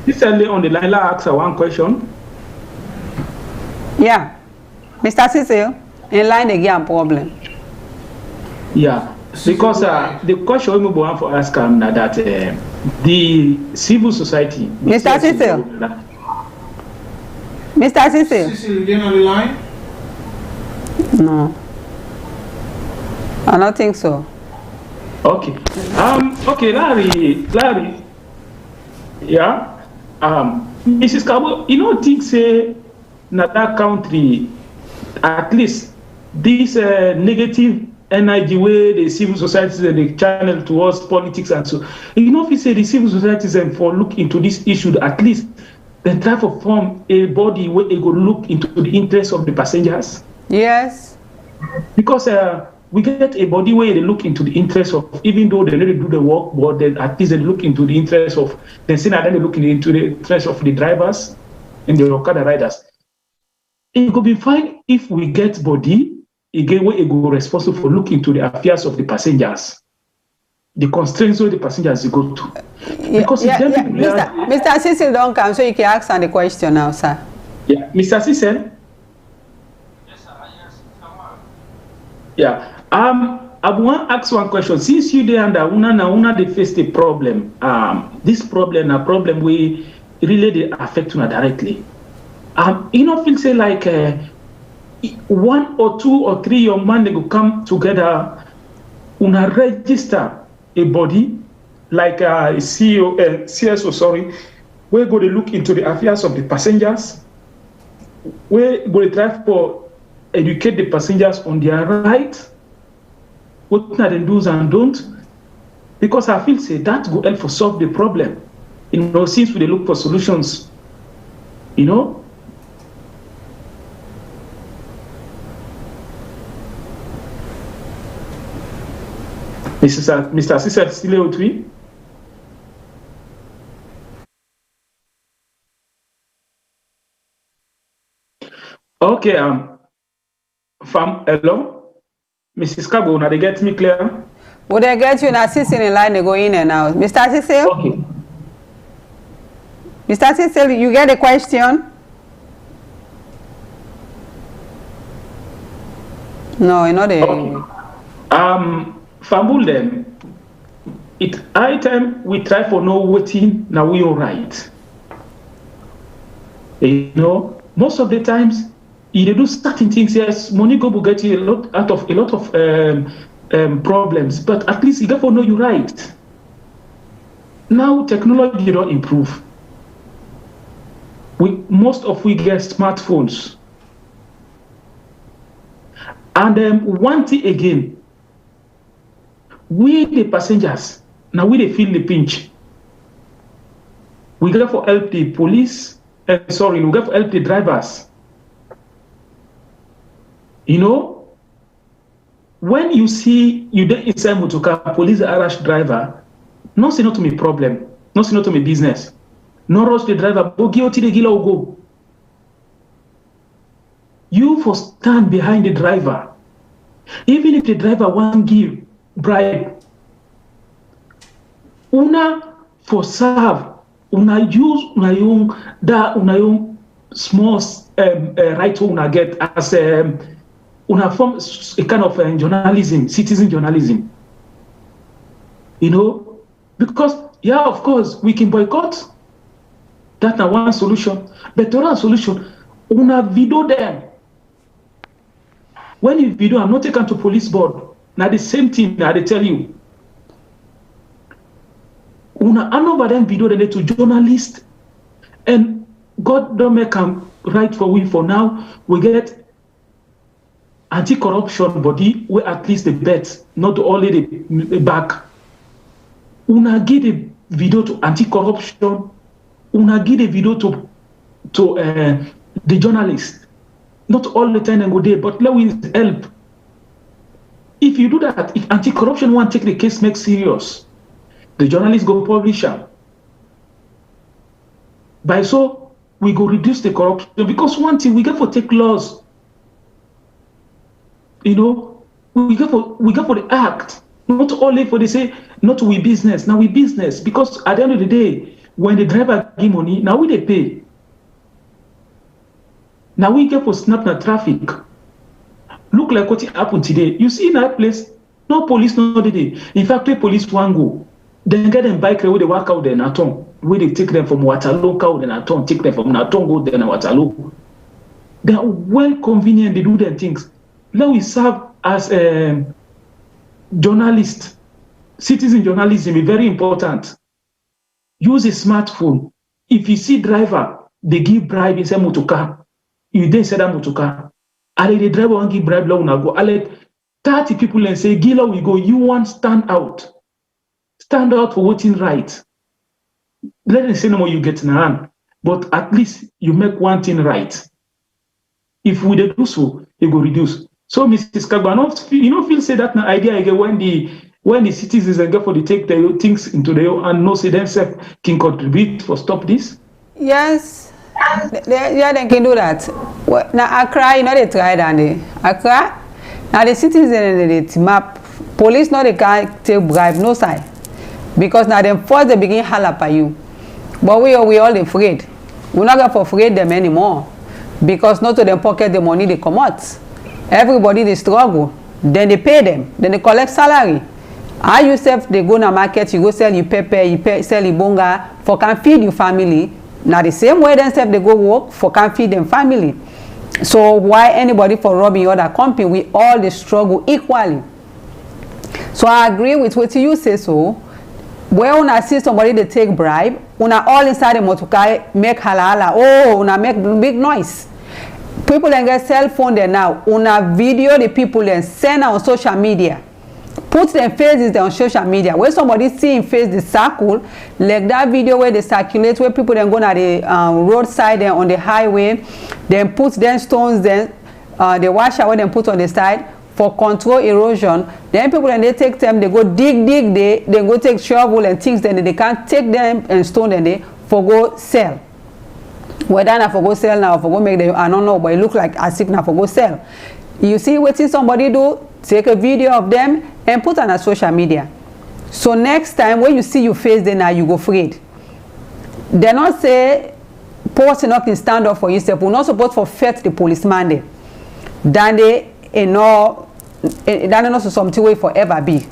Recently on the line, I asked one question. Yeah. Mr. Cecil, in line again problem. Yeah, because the question we want to ask him that the civil society. Mr. Cecil. Mr. Cecil. Cecil, again on the line? No. I don't think so. Okay. Okay, Larry. Yeah. Mrs. Cabo, you know, think say that country, at least this negative energy way the civil societies and the channel towards politics and so. You know, if you say the civil societies and for look into this issue, at least they try to form a body where they go look into the interests of the passengers. Yes. Because we get a body where they look into the interest of, even though they need to do the work, but then at least they look into the interest of the scene, and then they look into the interest of the drivers and the Okada riders. It could be fine if we get body, again, where it go responsible for looking into the affairs of the passengers, the constraints where the passengers go to. Because Mr. Cecil don't come, so you can ask the question now, sir. Yeah, Mr. Cecil. Yes, sir. Yes, come on. Yeah. I want to ask one question. Since you there under una they face the problem, this problem, a problem we really they affect una directly. You know, feel say like 1 or 2 or 3 young men they go come together, una register a body like CSO, sorry, where go to look into the affairs of the passengers, where go to try for educate the passengers on their rights what are the do's and don't, because I feel say that will help for solve the problem. Since we look for solutions, Mr. Cecil still with me? Okay, hello? Mrs. Kabo, now they get me clear? Would they get you in assisting in line, they go in and out. Mr. Cecil? Okay. Mr. Cecil, you get a question? No, you know the... Okay. Fambul them. It item we try for no waiting, now we all right. Most of the times, you do certain things, yes, money go will get you a lot of problems, but at least you got to know you're right. Now technology don't improve. Most of we get smartphones. And one thing again, we the passengers, now we they feel the pinch. We got to help the police, we got to help the drivers. When you see you don't inside motorcar, police rush driver, no say not to me problem, no say not to me business. No rush the driver, go guilty the gila go. You for stand behind the driver. Even if the driver won't give bribe, una for serve, una use una young small right una get as una form a kind of journalism, citizen journalism. Because of course we can boycott. That's not one solution. But the other solution, una video them. When you video, I'm not taken to police board. Now the same thing that they tell you. Una over them video them to journalists, and God don't make them right for we. For now, we get anti-corruption body where at least the bet, not only the back. Una give the video to anti-corruption. Una give the video to the journalist. Not all the time and go there, but let we help. If you do that, if anti-corruption want to take the case make serious, the journalist go publish them. By so, we go reduce the corruption, because one thing we get for take laws. We get for the act. Not only for they say, not we business, now we business. Because at the end of the day, when the driver give money, now we they pay. Now we get for snap the traffic. Look like what happened today. You see in that place, no police, no day. In fact, the police won't go. Then get them bike where they walk out there in Naton. Where they take them from Waterloo, out in Naton, take them from Naton, go there in Waterloo. They are well convenient, they do their things. Now we serve as a journalist. Citizen journalism is very important. Use a smartphone. If you see driver, they give bribe inside motorcar. You then say that motorcar. And the driver won't give bribe, now go. I let 30 people and say, Gila, we go, you want stand out. Stand out for voting right. Let them say no more you get in hand. But at least you make one thing right. If we do so, it will reduce. So, Mrs. Kagbanov, you don't feel say that idea again when the citizens get for the take their things into their own and no say themselves can contribute for stop this? Yes. They can do that. Now Accra, they try that. Accra, now the citizens they map. Police they can't take bribe, no side. Because now them first they begin holler at you. But we all afraid. We're not going to afraid them anymore. Because not to them pocket the money they come out. Everybody they struggle. Then they pay them. Then they collect salary. I yourself they go to the market, you go sell your pepper, sell your bonga, for can feed your family. Now the same way themselves they go work for can feed them family. So why anybody for robbing other company? We all they struggle equally. So I agree with what you say so. When una see somebody they take bribe, una all inside the motorcar make halala. Oh, una make big noise. People then get cell phone there now. Una video the people and send on social media. put their faces on social media. Where somebody see him face the circle, like that video where they circulate, where people then go on the roadside and on the highway, then put them stones, then the washer where they put on the side for control erosion. Then people then they take them, they go dig, they go take shovel and things, then they can't take them and stone, then they for go sell. Whether I for go sell now, for go make them, I don't know, but it look like as if now for go sell. You see what somebody do? Take a video of them and put on a social media. So next time when you see your face, then now you go afraid. They not say posting up and stand up for yourself. We're not supposed to fight the policeman there. Then they not something way forever be.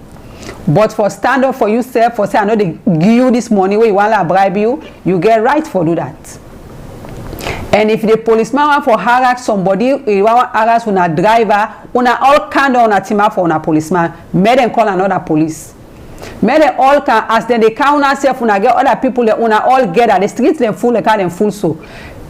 But for stand up for yourself, for say I know they give you this money where you want to bribe you, you get right for do that. And if the policeman want for harass somebody, he want harass una driver, una all kind of una team up for una policeman, make them call another police. Make them all can, as then they count ourselves, una get other people, una all get at the streets, them full, they can them full so.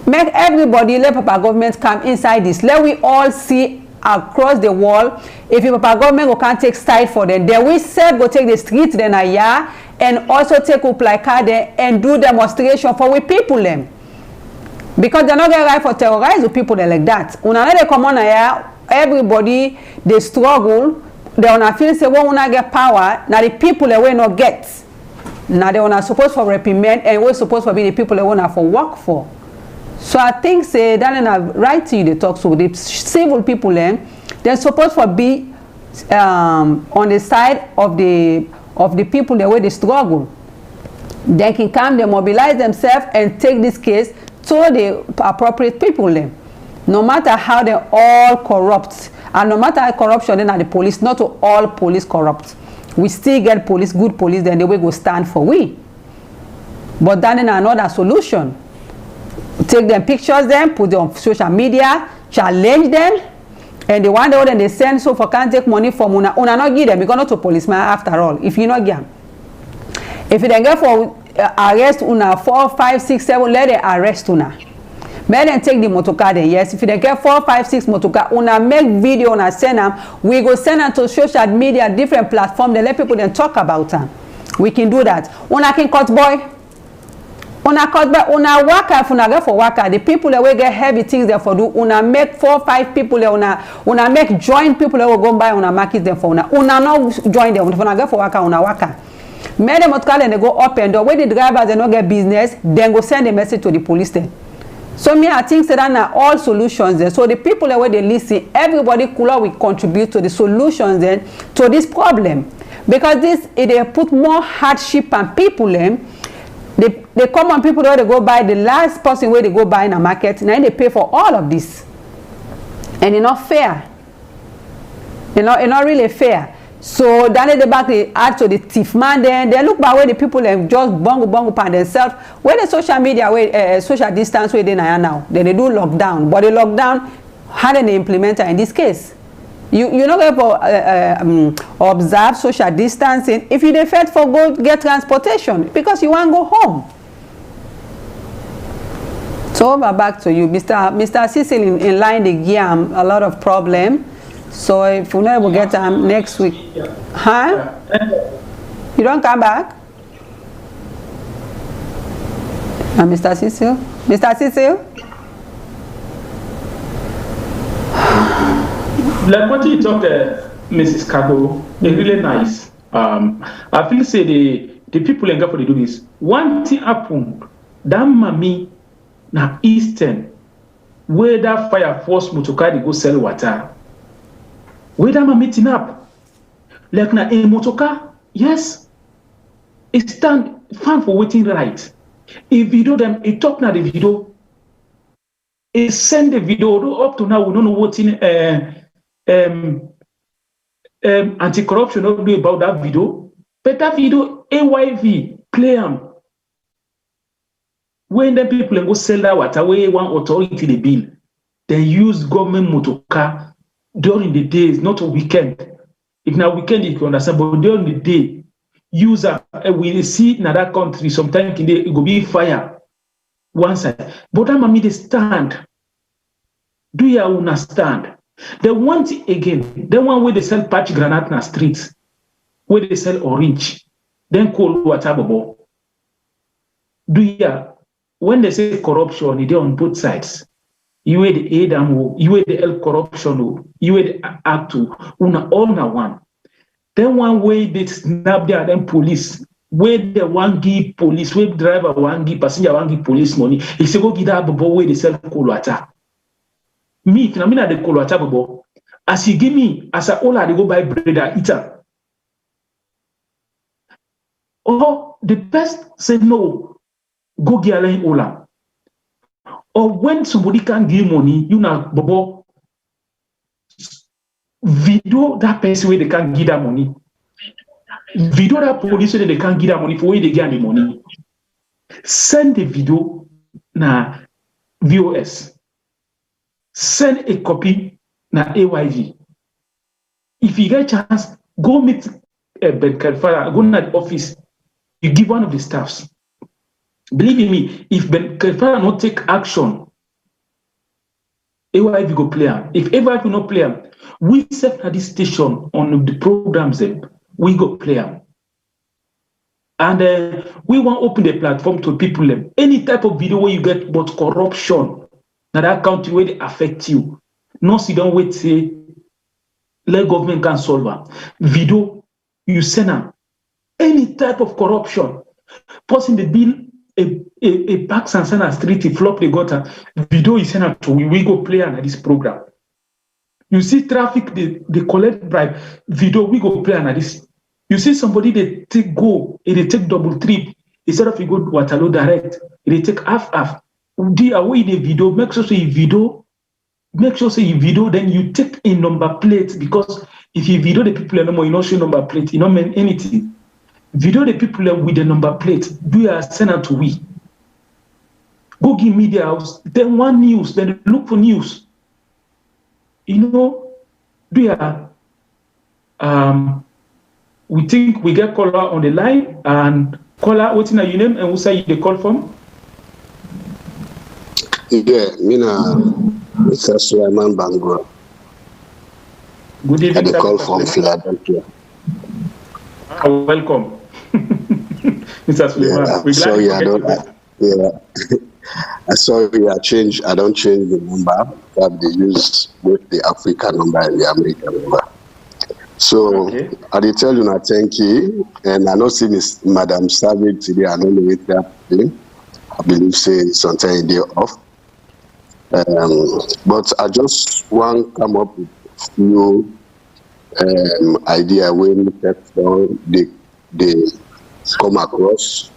Make everybody, let Papa government come inside this. Let we all see across the wall. If the Papa government go can't take side for them, then we self go take the streets then a year and also take up like there and do demonstration for we people them. Because they're not get right for terrorize the people like that. When they come on here, everybody they struggle. They wanna feel say we wanna get power. Now the people they will not get. Now they wanna supposed for reprimand and we're supposed to be the people they wanna for work for. So I think say that in a right to you they talk to the civil people then they're supposed to be on the side of the people the way they struggle. They can come, they mobilize themselves and take this case to the appropriate people then. No matter how they all corrupt, and no matter how corruption then at the police, not to all police corrupt. We still get police, good police, then they will go stand for we. But then in another solution. Take them pictures them, put them on social media, challenge them, and the one that they send so for can't take money from una not give them because not to policeman after all. If you not give them. If you then get for arrest una 4, 5, 6, 7, let them arrest una. Make them take the motorcar then, yes. If you then get 4, 5, 6 motorcar, una make video una send them. We go send them to social media, different platforms, then let people then talk about them. We can do that. Una can cut boy. Una cut back, una worker, if una get for worker, the people that will get heavy things there for do, una make 4, 5 people there, una make join people that will go buy, una market them for una not join them, una get for worker, una worker. Make them call and they go up and down. When the drivers they not get business, then go send a message to the police then. So me, I think that are all solutions there. So the people that where they listen, everybody will contribute to the solutions then to this problem. Because this, they put more hardship on people then. The common people where they go buy, the last person where they go buy in a market, now they pay for all of this. And it's not fair. It's not really fair. So then at the back they add to the thief man then they look back where the people have just bongo upon themselves. Where the social media where social distance where they now. Then they do lockdown. But the lockdown, how do they implement it in this case? You're not going to observe social distancing if you defend for go get transportation because you want to go home. So over back to you, Mr. Cecil in line the game a lot of problem. So if we never get next week, huh? You don't come back, Mr. Cecil. Mr. Cecil. Like what you talk, Mrs. Kago, they're really nice. I feel say the people in Gafo they do this. One thing happened, that mommy na Eastern, where that fire force motorcar they go sell water. Where that mommy team up, like na a motorcar, yes, it stand fan for waiting right. If video them, it talk na the video, it send the video up to now. We don't know what in anti-corruption don't know about that video, but that video AYV play them. When the people go sell that water, where one authority the bill, they use government motor car during the days, not a weekend. If now weekend you can understand, but during the day, user we see in other country sometimes it go be fire one side, but that mommy they stand. Do you understand? They want it again. They want where they sell patch granite in the streets. where they sell orange, then cold water bubble. Do ya when they say corruption, it is on both sides. You weigh the aid and you weigh the L corruption, you weigh the act una all na one. Then one way they snap there, then police. Where the one give police, where driver one give passenger one give police money. He say go give that bubble where they sell cold water. Me, if I mean at the cold water bubble, as he give me, as I all I go buy bread and eat am. Or the best say no, go get a ola. Or when somebody can give money, you know, bubble video that person where they can give that money. Video that police where they can't give that money for where they get the money. Send the video na VOS. Send a copy na AYV. If you get a chance, go meet Ben Kalfara, go to the office. You give one of the staffs. Believe me, if Ben Kalfara not take action, AYV go play him. If AYV not play him, we set at this station on the programs, we go play him. And we want to open the platform to people. Any type of video where you get about corruption, now that country where they affect you. No, sit down wait, say, let government can solve it. Video, you send them. Any type of corruption. Person the bill, a packs and send a street, he flop the gutter. Video is sent out to we go play on this program. You see traffic, they collect bribe. Video, we go play on this. You see somebody they take go, they take double trip. Instead of you go to Waterloo direct, they take half. They away the video, make sure say video, then you take a number plate, because if you video the people no more, you not show number plate, you don't mean anything. Video the people with the number plate, do you send out to we? Go give media house, then one news, then look for news. You know, do you we think we get caller on the line, and caller, what's in your name and who say the call from? Yeah, Mr. Suleiman Bangura. Good evening. I call from Philadelphia. Welcome, Mr. Suleiman. Sorry, I don't change the number, but they use both the African number and the American number. So I did tell you not thank you, and I know see Miss Madam Savage today. I don't know if that I believe say sometime a day off. But I just want to come up with a few idea when they come across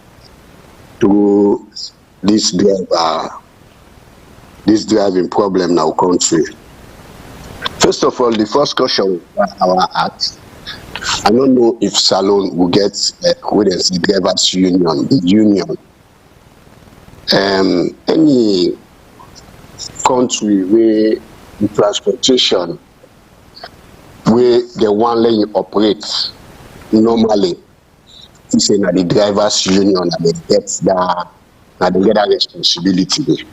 to this driving problem in our country. First of all, the first question our act, I don't know if SALONE will get with the drivers union, the union. Any country where the transportation where the one lane operates normally, it's in the drivers union and they get that responsibility.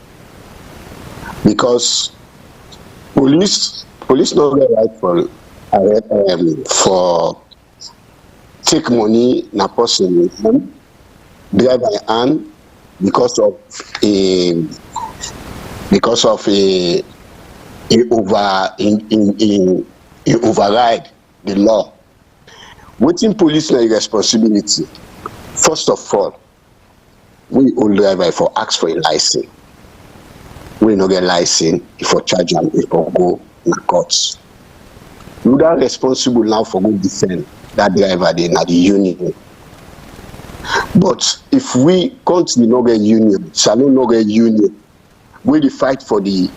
Because police not right for take money na person drive by hand because of override the law. Waiting police na responsibility. First of all, we all driver for ask for a license. We no get license if for charge them if for go na courts. You are responsible now for go defend that driver they na the union. But if we continue no get union, SALONE no get union, we dey fight for the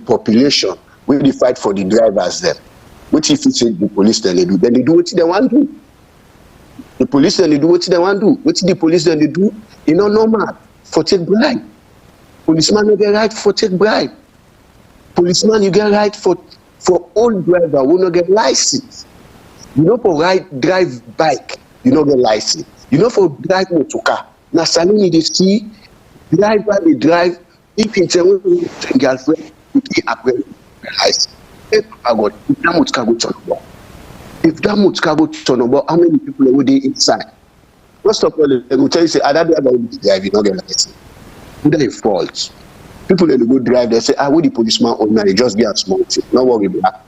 population, we dey fight for the drivers them. What if you say the police then they do what they want to do. The police then they do what they want to do. What the police then they do, you know, normal for take bribe. Policeman you get right for take bribe. Policeman you get right for all driver who not get license. You know for drive bike, you not get license. You know for drive motor car. Now SALONE they see driver they drive if it's a girlfriend, you can't upgrade license. I got go If that much cargo turn about how many people are waiting inside? First of all, they will tell you, say, I don't drive, you not get license. Who they fault? People that go drive, they say, what the policeman on now, they just get a small thing. Not worry about that.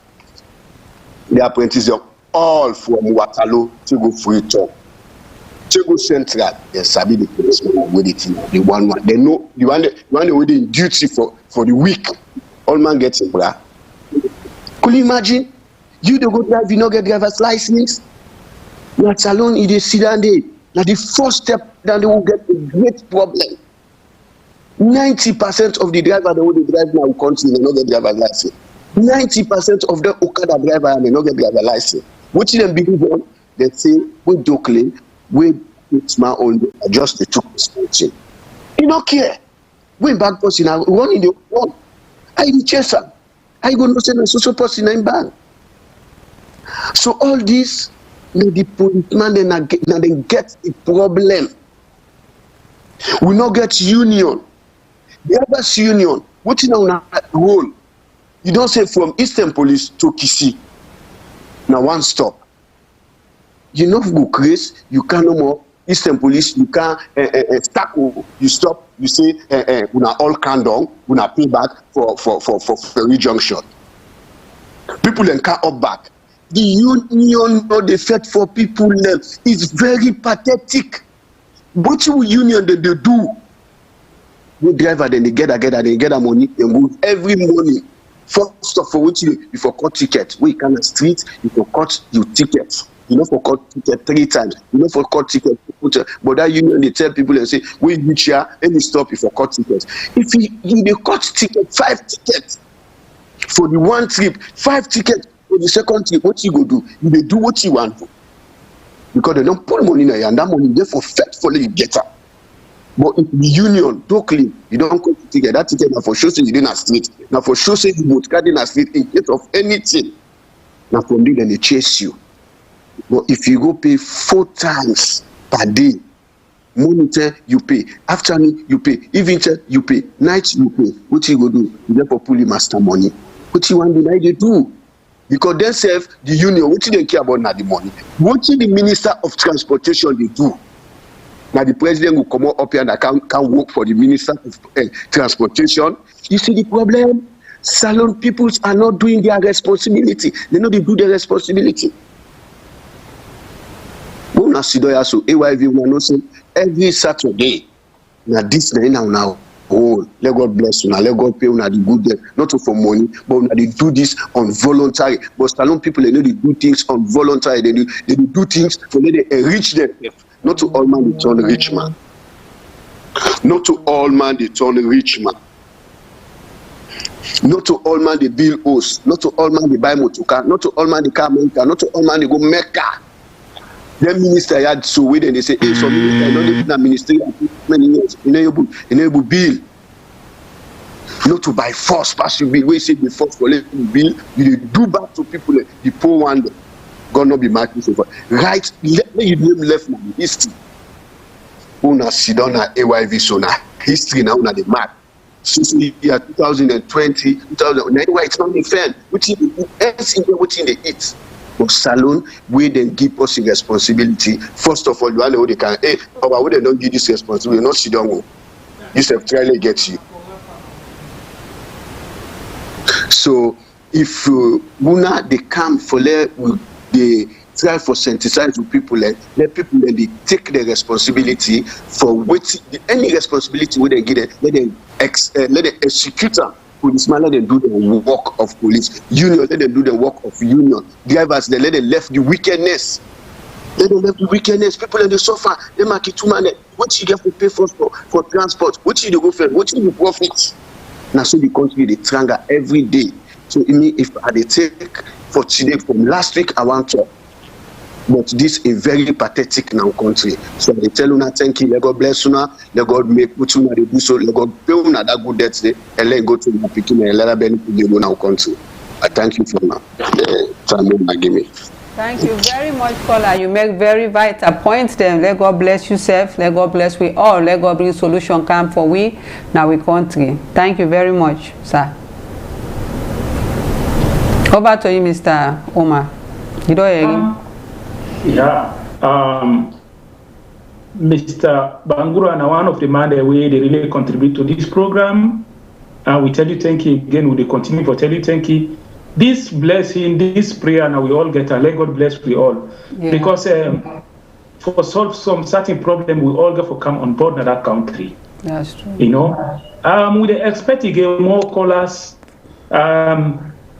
The apprentices are all from Waterloo to go Freetown. To go Central, they sabi the policeman with it, the one. They know the one waiting duty for the week. All man gets it, bruh. Could you imagine? You don't go drive, you not get driver's license. You at SALONE, you sit down there. Now the first step, then they will get a great problem. 90% of the driver that will drive now will continue, they not get driver's license. 90% of the Okada driver may not get driver's license. What you then believe on? They say, we do claim, we it's my own, just the 2%. You don't care. When back person, one in the one. I be chaser. I go no send a social person in bank. So all this, the policeman then get a problem. We not get union. The other union, what is now role? You don't say from Eastern Police to Kisi. Now one stop. You know go crazy, you can't no more. Eastern Police, you can't tackle, you stop, you say una all can down, una pay back for Ferry Junction. People then can't up back. The union or the fed for people is very pathetic. What you union that they do? We driver then they get a money, they move every morning. First of all, what you for cut ticket, we can street, you for cut your ticket. You know for cut ticket 3 times. You know for cut ticket, but that union they tell people and say, we reach here, any stop you for cut tickets. If you cut ticket 5 tickets for the one trip, 5 tickets for the second trip, what you go do? You may do what you want to. Because they don't put money in there, and that money they for faithfully you get up. But if the union don't clean, you don't cut the ticket. That ticket now for sure say you didn't street. Now for sure say you both carrying a street in case of anything. Now from there then they chase you. But if you go pay 4 times per day, morning you pay, afternoon you pay, evening you pay, night you pay, what you go do? You therefore pull the master money. What you want to they do? Because themselves, the union, what they care about now the money. What the Minister of Transportation they do? Now the president will come up here and can work for the Minister of Transportation. You see the problem? SALONE people are not doing their responsibility. They know they do their responsibility. So AYV will say every Saturday. Now this now. Oh, let God bless you. Now let God pay you. Now the good day, not for money, but now they do this on voluntary. But SALONE people they know they do things on voluntary. They do things for them they enrich themselves. Not to all man they turn rich man. Not to all man they turn rich man. Not to all man they build house. Not to all man they buy motor car. Not to all man they car America. Not to all man they go Mecca. Then minister had so wait and they say, hey, some minister not even a ministry many years. Enable bill. Not to by force pass you bill. We say the force for let bill. You do back to people the poor one. God not be marking so far. Right, let me name left now history. Una sit down at AYV so now history now the mark. Since the year 2020, 2009, why it's not fair. Which in the eat. But SALONE, we then give us a responsibility. First of all, you know they can. Hey, but they don't give this responsibility, not sit down. This have tried to get you. So if Muna they come for they try for synthesize with people, let people then they take the responsibility for which any responsibility we they give them, let them execute them. Policeman let them do the work of police. Union let them do the work of union. Drivers they let them left the wickedness. Let them left the wickedness. People in the suffer. They make it 2 man. What you get to pay for transport? What you go for? What you profit? Now so the country they triangle every day. So if I take for today from last week I want to. But this is a very pathetic now country. So they tell you thank you, let God bless you now, let God make what you do so, let God pay you that good debt day, and let go to the picking and let benefit you now country. I thank you for now. Thank you very much, caller. You make very vital points then. Let God bless yourself, let God bless we all, let God bring solution come for we now we country. Thank you very much, sir. Over to you, Mr. Omar. You know, Mr. Bangura and one of the man that way they really contribute to this program. And we tell you thank you again. We will continue for tell you thank you. This blessing, this prayer, now we all get a let God bless we all. Yeah. Because for solve some certain problem, we all get for come on board in that country. That's true. You know, we expect to get more callers.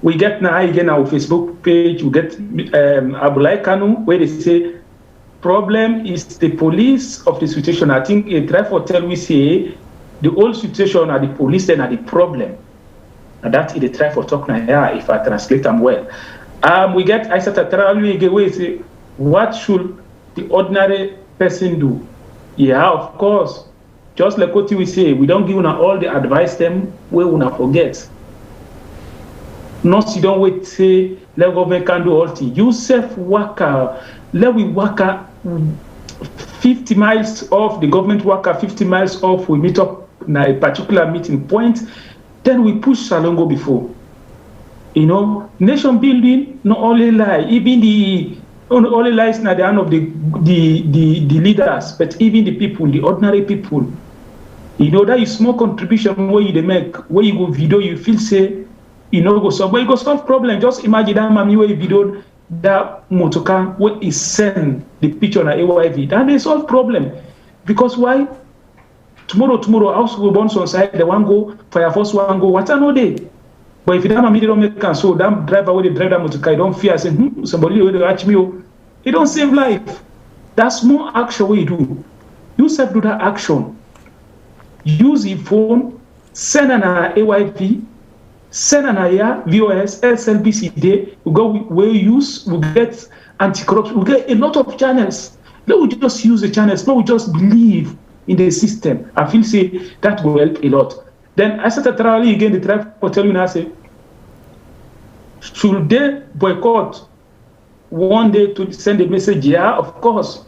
We get now again our Facebook page. We get Abulai Kanu where they say problem is the police of the situation. I think a try for tell we say the whole situation are the police then are the problem. And that is the try for talk now. Yeah, if I translate them well. We get I said we say what should the ordinary person do? Yeah, of course. Just like what we say, we don't give una all the advice them we una forget. Not you don't wait say let government can do all things. You self worker, let we work 50 miles off, the government worker 50 miles off, we meet up in a particular meeting point, then we push SALONE go before. You know, nation building not only lie, even the only lies in the hand of the leaders, but even the people, the ordinary people. You know, that is small contribution where you make, where you go video, you feel say, you know, go solve, but you go solve problem. Just imagine that mommy where you video that motorcar where he send the picture on a AYV, and they solve problem. Because why? Tomorrow, house will burn on side, the one go, fire force one go, what no day. But if you don't make can so that driver where they drive that motorcar, you don't fear, say, somebody will watch me. It don't save life. That's more action we do. You said do that action. Use your phone, send an AYV, send an IA, VOS, SLBC day, we go where use, we get anti-corruption, we get a lot of channels. Let we just use the channels, no, we just believe in the system. I feel say that will help a lot. Then I started trying again, the try for tell you now, say, should they boycott one day to send a message? Yeah, of course.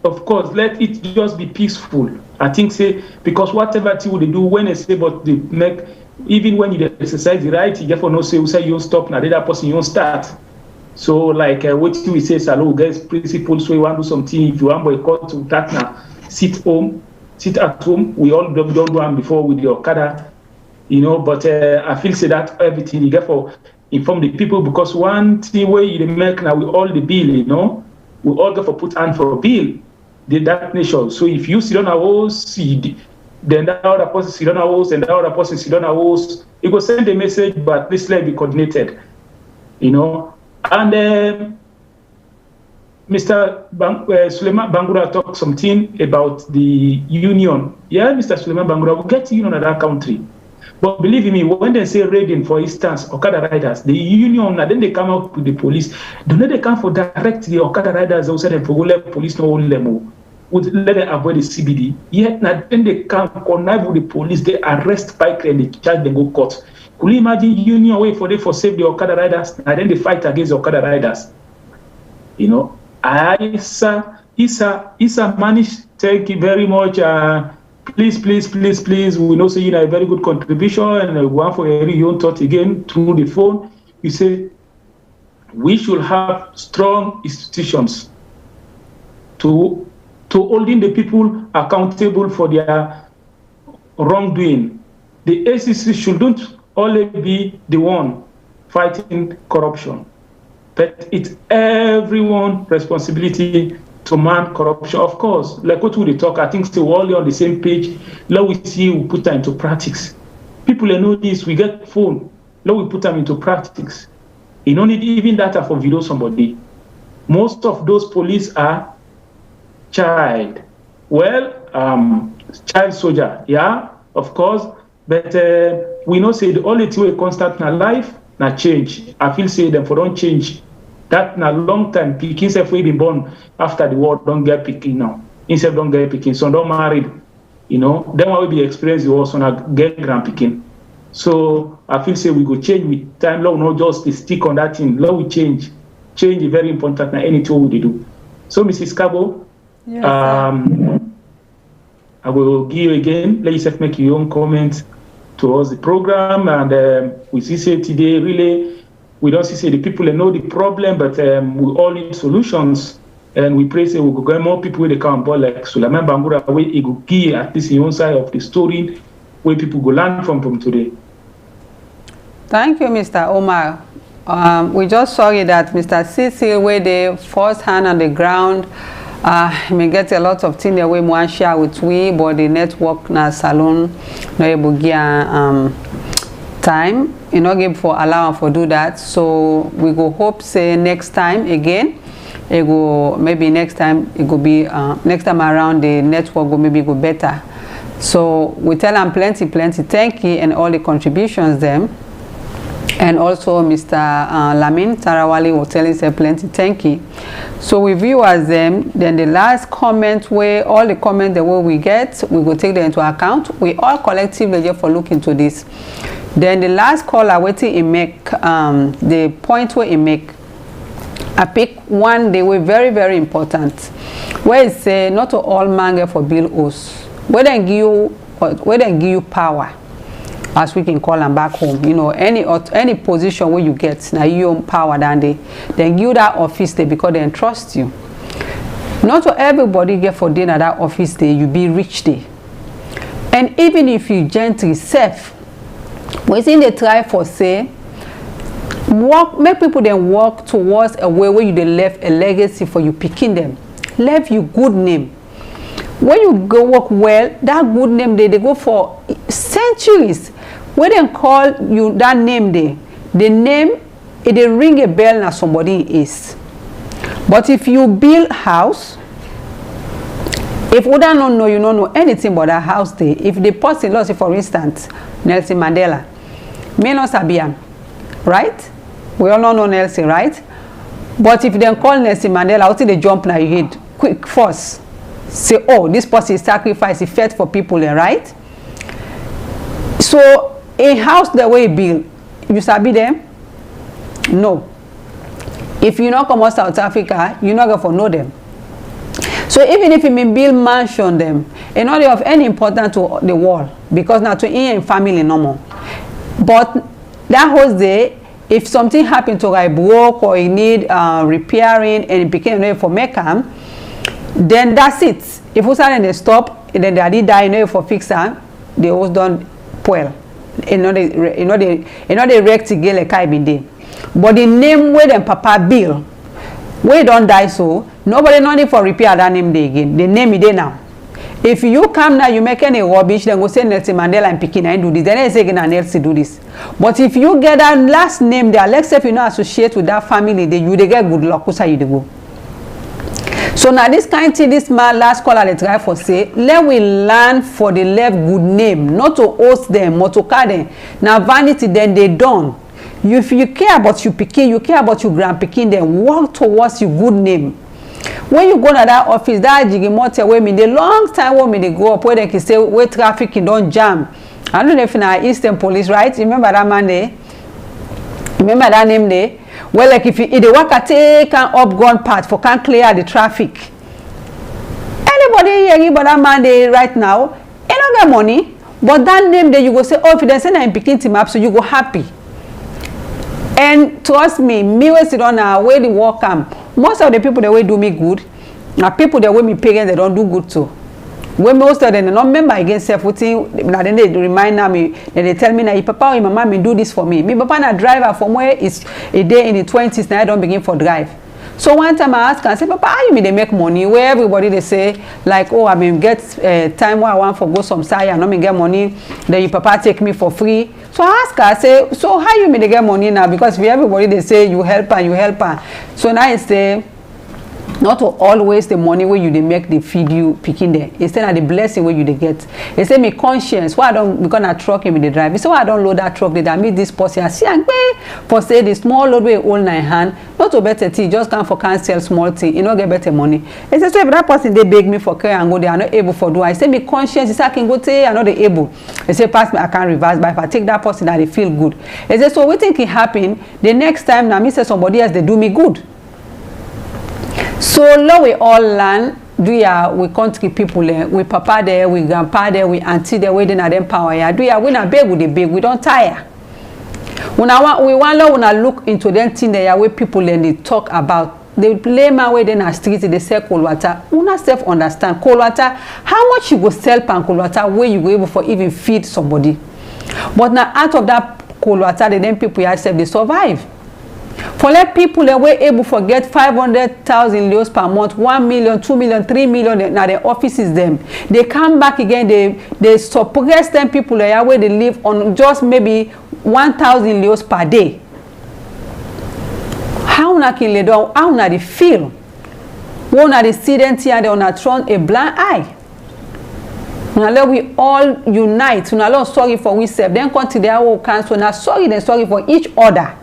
Of course, let it just be peaceful. I think say, because whatever thing they do, when they say, but they make, even when you exercise the right, you therefore no say, you don't stop, now the other person, you don't start. So like what we say, SALONE, guys, principles, so you want to do something, if you want boycott to that now, sit at home. We all don't do one before with the Okada, you know, but I feel say that everything you get for inform the people, because one thing where you make now, we all the bill, you know, we all get for put hand for a bill, that nation. So if you sit on a house, then that other person sit on a house, and that other person sit on a house, you go send a message, but this let be coordinated, you know. And Mr. Suleiman Bangura talked something about the union. Yeah, Mr. Suleiman Bangura, we get union in that country. But believe me, when they say raiding, for instance, Okada riders, the union, then they come out with the police. Don't they come for direct the Okada riders outside for let police no level, would let them avoid the CBD. Yet now then they come connive with the police, they arrest bike and they charge them go court. Could you imagine union way for them for save the Okada riders, and then they fight against the Okada riders? You know. Isa Manish, thank you very much. Please. We know say you know a very good contribution, and one for your own thought again through the phone. You say we should have strong institutions to holding the people accountable for their wrongdoing. The ACC shouldn't only be the one fighting corruption, but it's everyone's responsibility to man corruption. Of course, like what we talk, I think still all on the same page. Now we see we put that into practice. People know this, we get phone, now we put them into practice. You don't need even data for video somebody. Most of those police are child. Well, child soldier, yeah, of course, but we know say the only thing we constant in life, na change. I feel say them for don't change. That na long time. Pikin self we been born after the war don't get pikin now. Instead don't get pikin, so don't married. You know, then what we be experience the war, so na get grand pikin. So I feel say we go change with time. Long not just to stick on that thing. Long we change. Change is very important na anything we do. So Mrs. Cabo, yes, I will give you again. Let yourself make your own comment towards the program, and we see say today really we don't see the people that know the problem, but we all need solutions. And we pray say we go get more people where they come on board, like Suleiman Bangura, where he go give at least the own side of the story, where people go learn from today. Thank you, Mr. Omar. We just sorry that Mr. Cecil, where the first hand on the ground, may get a lot of things that we want to share with we, but the network na SALONE no able give time, you know, give for allow for do that. So we go hope say next time again. It go maybe next time it go be next time around the network go maybe go better. So we tell them plenty thank you and all the contributions them. And also Mr. Lamin Tarawali will tell us plenty thank you. So we view as them, then the last comment where all the comments the way we get, we go take them into account. We all collectively just for look into this. Then the last caller waiting he make the point where he make, I pick one they were very important. Where it say not to all man for bill us. Where they give you power, as we can call them back home. You know, any position where you get now you own power than they then give that office there because they trust you. Not to everybody get for dinner that office there, you be rich there. And even if you gently safe, within the try for say make people then walk towards a way where you they left a legacy for you picking them, left you good name. When you go work well, that good name they go for centuries. When they call you that name there, the name it they ring a bell now somebody is. But if you build house, if we don't know you don't know anything about that house there, if the person lost it, for instance, Nelson Mandela, me no sabiam, right? We all know Nelson, right? But if they call Nelson Mandela, how they jump now you hit quick first. Say, oh, this person is sacrifice, he fed for people there, right? So a house the way built, you sabi them? No. If you not come out South Africa, you're not going to know them. So even if you mean build mansion them, it's not of any importance to the world, because now to in family no more. But that whole day, if something happened to like broke or you need repairing and it became a for Meckham, then that's it. If we start and they stop, and then they die, you know, for fixer, they always done well. You know they wreck to get like day. But the name where them Papa Bill, where don't die so, nobody no need for repair that name day again. The name is there now. If you come now, you make any rubbish, then go say Nelson Mandela and Pekin and do this. Then they say again and else do this. But if you get that last name there, let's say if you not associate with that family, then you they get good luck. Who's how you go? So now this kind of thing, this man last caller they try for say, let we learn for the left good name, not to host them, not to call them. Now vanity then they done. If you care about your Pekin, you care about your grand Pekin, then work towards your good name. When you go to that office, that jigimote way me the long time when me they go up where they can say where traffic don't jam. I don't know if na Eastern Police, right? Remember that man there? Remember that name there? Well, like if the worker take an upgone part for can clear the traffic. Anybody hearing about that man there right now, he don't get money, but that name there you go say, oh, if they send him picking team up, so you go happy. And trust me, me we sit on a way the work camp. Most of the people that will do me good, now people that will me parents they don't do good too. When most of them they not remember against self-footing, then they remind me, and they tell me that papa or my mama do this for me. Me papa na driver from where is a day in the 20s now I don't begin for drive. So one time I ask and say, papa, how you mean they make money? Where everybody they say like, oh, I mean get time where I want for go some side and I mean get money. Then your papa take me for free. So I ask her, I say, so how you mean they get money now? Because for everybody they say you help her. So now I say, not to always the money where you they make the feed you picking there. Instead of the blessing where you they get. They say me conscience. Why I don't because I truck him in the drive. So why I don't load that truck. They meet this person. I see and pay for say the small load way all nine hand. Not to better tea. Just come for cancel small thing. You know get better money. They say so if that person they beg me for care and go they are not able for do. I say me conscience. They say I can go say I'm not able. They say pass me I can reverse. But if I take that person that they feel good. They say so we think it happen. The next time now me say somebody else they do me good. So now we all learn, we country people there, we papa there, we grandpa there, we auntie there, we didn't have them power here. We not beg with the big, we don't tire. We want to look into them thing there where people and they talk about. They play my way then a street, they sell cold water. Una self understand cold water. How much you go sell pan cold water where you go able for even feed somebody. But now out of that cold water, then people yourself they survive. For let people that were able to get 500,000 euros per month, 1 million, 2 million, 3 million, now the offices them. They come back again, they suppress them people there where they live on just maybe 1,000 euros per day. How na can lay down, how na they feel? One na the student here, they wanna turn a blind eye. Now let we all unite. Now let sorry for we self. Then come to the whole council. Now sorry, then sorry for each other.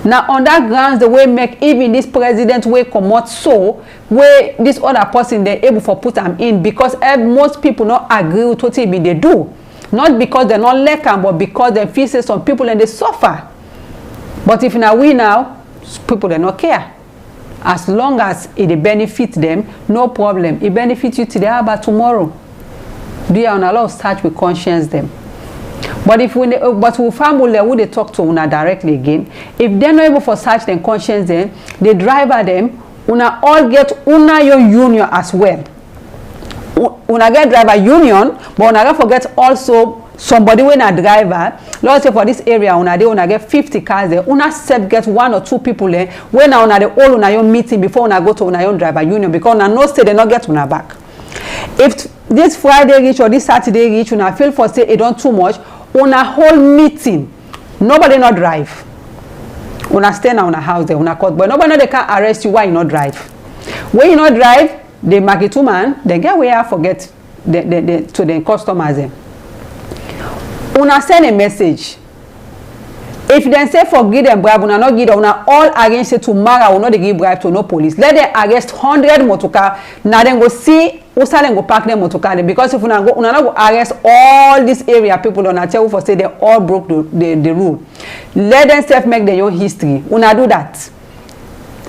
Now on that grounds, the way make even this president way come out so where this other person they able for put them in because most people not agree with what they do. Not because they're not like them, but because they feel say some people and they suffer. But if now we now, people they not care. As long as it benefit them, no problem. It benefits you today, but tomorrow. Do you on a lot of search with conscience them? But if we family who they talk to una directly again, if they're not able for search them conscience them, the driver them, una all get una your union as well. Una get driver union, but una forget also somebody when a driver. Let's say for this area, una get 50 cars there. Una self get 1 or 2 people there. When una the all una your meeting before una go to una own driver union because una no say they not get una back. If this Friday reach or this Saturday reach, una feel for say it don't too much, una whole meeting, nobody not drive. Una stay in una house there, una court, but nobody they can arrest you why you not drive. When you not drive, they make it 2 man, they get where I forget to the customers them. Una send a message. If they say forgive them bribe, una not give them, una all against it tomorrow, will not give bribe to no police. Let them arrest 100 motorcar. Now then go see who go park them motorcar because if una not go arrest all this area people on tell for say they all broke the rule. Let them self make their own history. Una do that.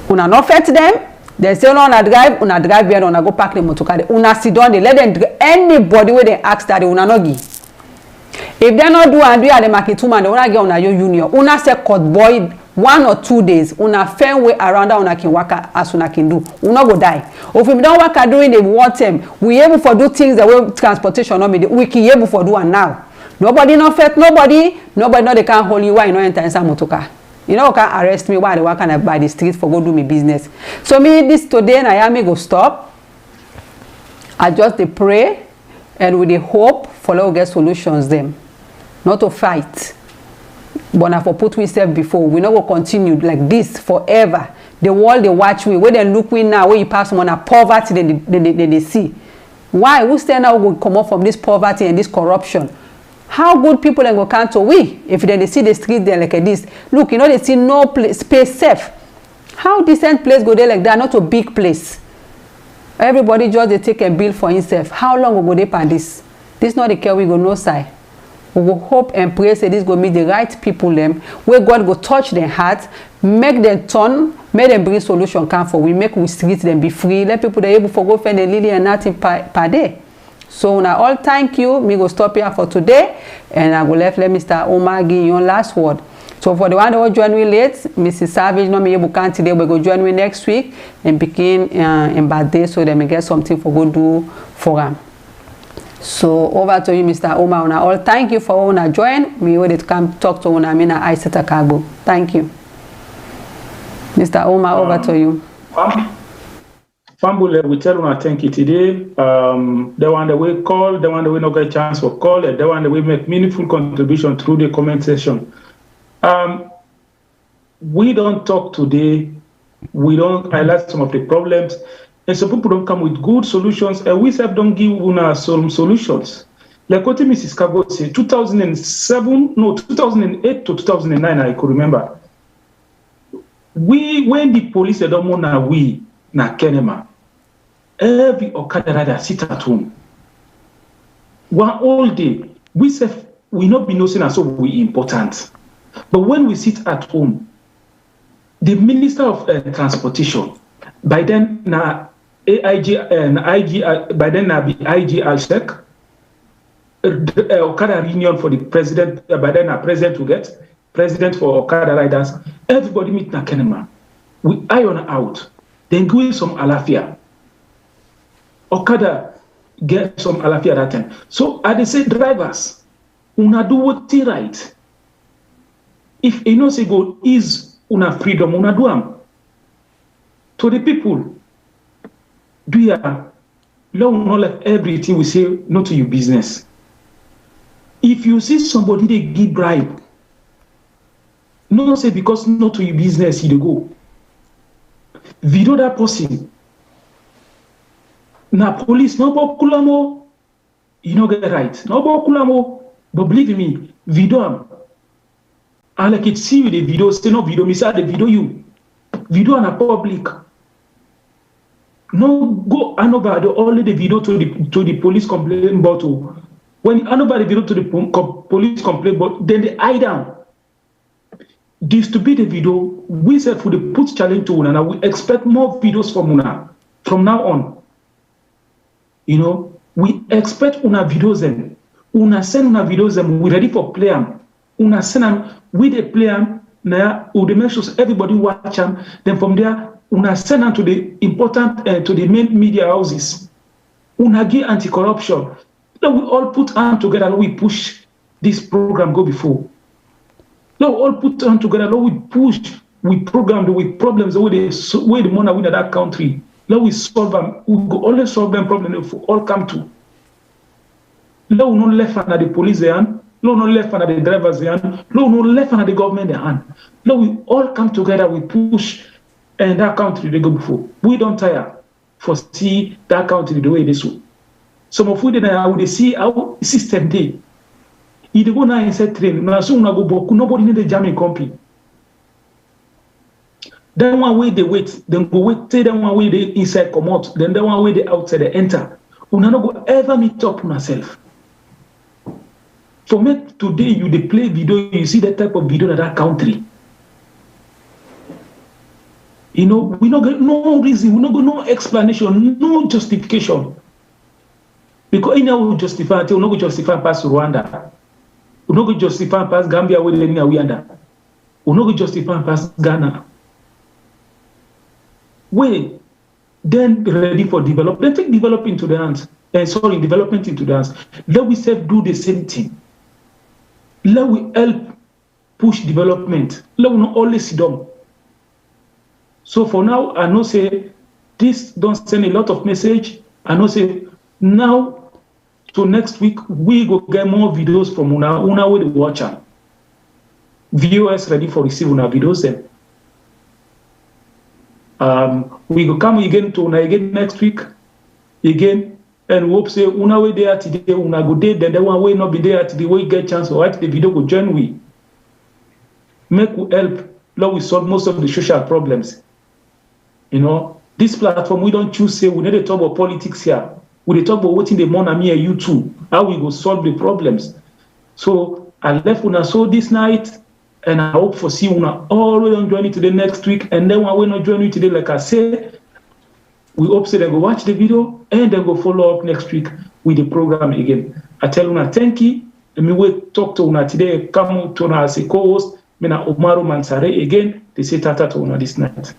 Una not fet them. They say una drive here, una go park the motorcar. Una sit down. They let them anybody where they ask that they una not give. If they not do and do at the market 2 man, they wanna get on your union. Una say court boy 1 or 2 days. Una fair way around that una can work as una can do. Una go die. Or if we don't work during the war time, we able for do things the way transportation not made. We can able for do and now. Nobody not fet nobody know they can't hold you why you no enter inside motorcar. You know can arrest me while they walk by the street for go do me business. So me this today I am go stop. I just dey pray and with the hope for let get solutions them. Not to fight, but now for put we step before. We not go continue like this forever. The world they watch we, where they look we now, where you pass on a poverty they see. Why? Who stand now will come up from this poverty and this corruption? How good people then go cancel we if they see the street there like this? Look, you know they see no place, space safe. How decent place go there like that? Not a big place. Everybody just they take a bill for himself. How long will go they pan this? This not the care we go no side. We will hope and pray say this go meet the right people them where God go touch their heart, make them turn, make them bring solution come for we make we street them be free, let people they able for go find a lily and nothing per day. So now all thank you. Me go stop here for today and I will let Mr. Omar give you last word. So for the one that will join me late, Mrs. Savage no me able can today, we go join me next week and begin in bad day so they may get something for go do for them. So over to you, Mr. Omar. Una all thank you for una join me when it come talk to una mina I set a cargo. Thank you. Mr. Omar, over to you. Fambule, we tell una thank you today. The one that we call, the one that we not get a chance for call, and the one that we make meaningful contribution through the comment section. We don't talk today. We don't highlight some of the problems. And so people don't come with good solutions, and we self don't give una some solutions. Like what Mrs. Kago said, 2008 to 2009, I could remember. When the police said, don't na we na Kenema, every Okada rider sit at home. One all day, we self we not be noticing as so we important. But when we sit at home, the Minister of Transportation, by then na AIG and IG, by then na be IG Alsec, Okada reunion for the president, by then na president to get, president for Okada riders, everybody meet na Kenema. We iron out, then give some alafia. Okada get some alafia that time. So I dey say drivers, una do what right. If you know say go is una freedom, una do am. To the people, do ya long not like everything we say no to your business. If you see somebody they give bribe, no say because not to your business you go. Video that person. Na police no bokulamo, you no get right. No bokulamo, but believe me, video am. I like it see you the video, say no video, me say the video you. Video na public. No go anobody only the video to the police complaint bottle. When anobody video to the police complaint but then they hide down. This to be the video, we said for the put challenge to Una, we expect more videos from Una from now on. You know, we expect Una videos them. Una send Una videos them, we ready for play them. Una send them, we they play them, now we make sure everybody watch them. Then from there, Una send them to the important, to the main media houses. Una give anti-corruption. Then we all put hand together and we push this program go before. Now we all put hand together, now we push, we program with problems where the money win at that country. Now we solve them, we go always solve them problems if we all come to. Now we not left hand at the police hand, now we not left hand at the drivers hand, now we not left hand at the government hand. Now we all come together, we push and that country they go before. We don't tire for see that country the way they so. Some of we they see our system day. If they go now inside train, now soon go boku, nobody need the jamming company. Then one way they wait, then go wait, say then one way they inside come out, then that one way they outside they enter. Una no go ever meet up on yourself. For me today, you they play video, you see that type of video in that country. You know, we not get no reason, we not get no explanation, no justification. Because in our justify, we not go justify past Rwanda, we not go justify past Gambia, we under, we not go justify past Ghana. Wait, then ready for development. Then take development into the hands. Development into the hands. Let we self do the same thing. Let we help push development. Let we not always sit down. So for now, I know say this don't send a lot of message. I know say now to next week we go get more videos from Una with the watcher. Viewers ready for receive Una videos then. We go come again to Una again next week again, and we hope say Una way there today, Una go there, then the one way not be there today, we get chance to watch the video go join we. Make we help, now we solve most of the social problems. You know, this platform we don't choose say we need to talk about politics here. We talk about what in the morning me and you too, how we go solve the problems. So I left Una so this night. And I hope for see Una all the way on joining today next week. And then when we not join you today, like I said, we hope say they go watch the video and then go follow up next week with the program again. I tell Una thank you. Let me wait talk to Una today. Come to Una as a co-host. Mena Omaru Mansare again. They say tata to Una this night.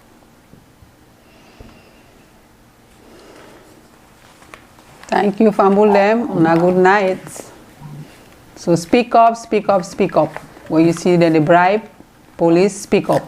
Thank you, Fambulem. Una good night. So speak up, speak up, speak up. When you see that the bribe, police speak up.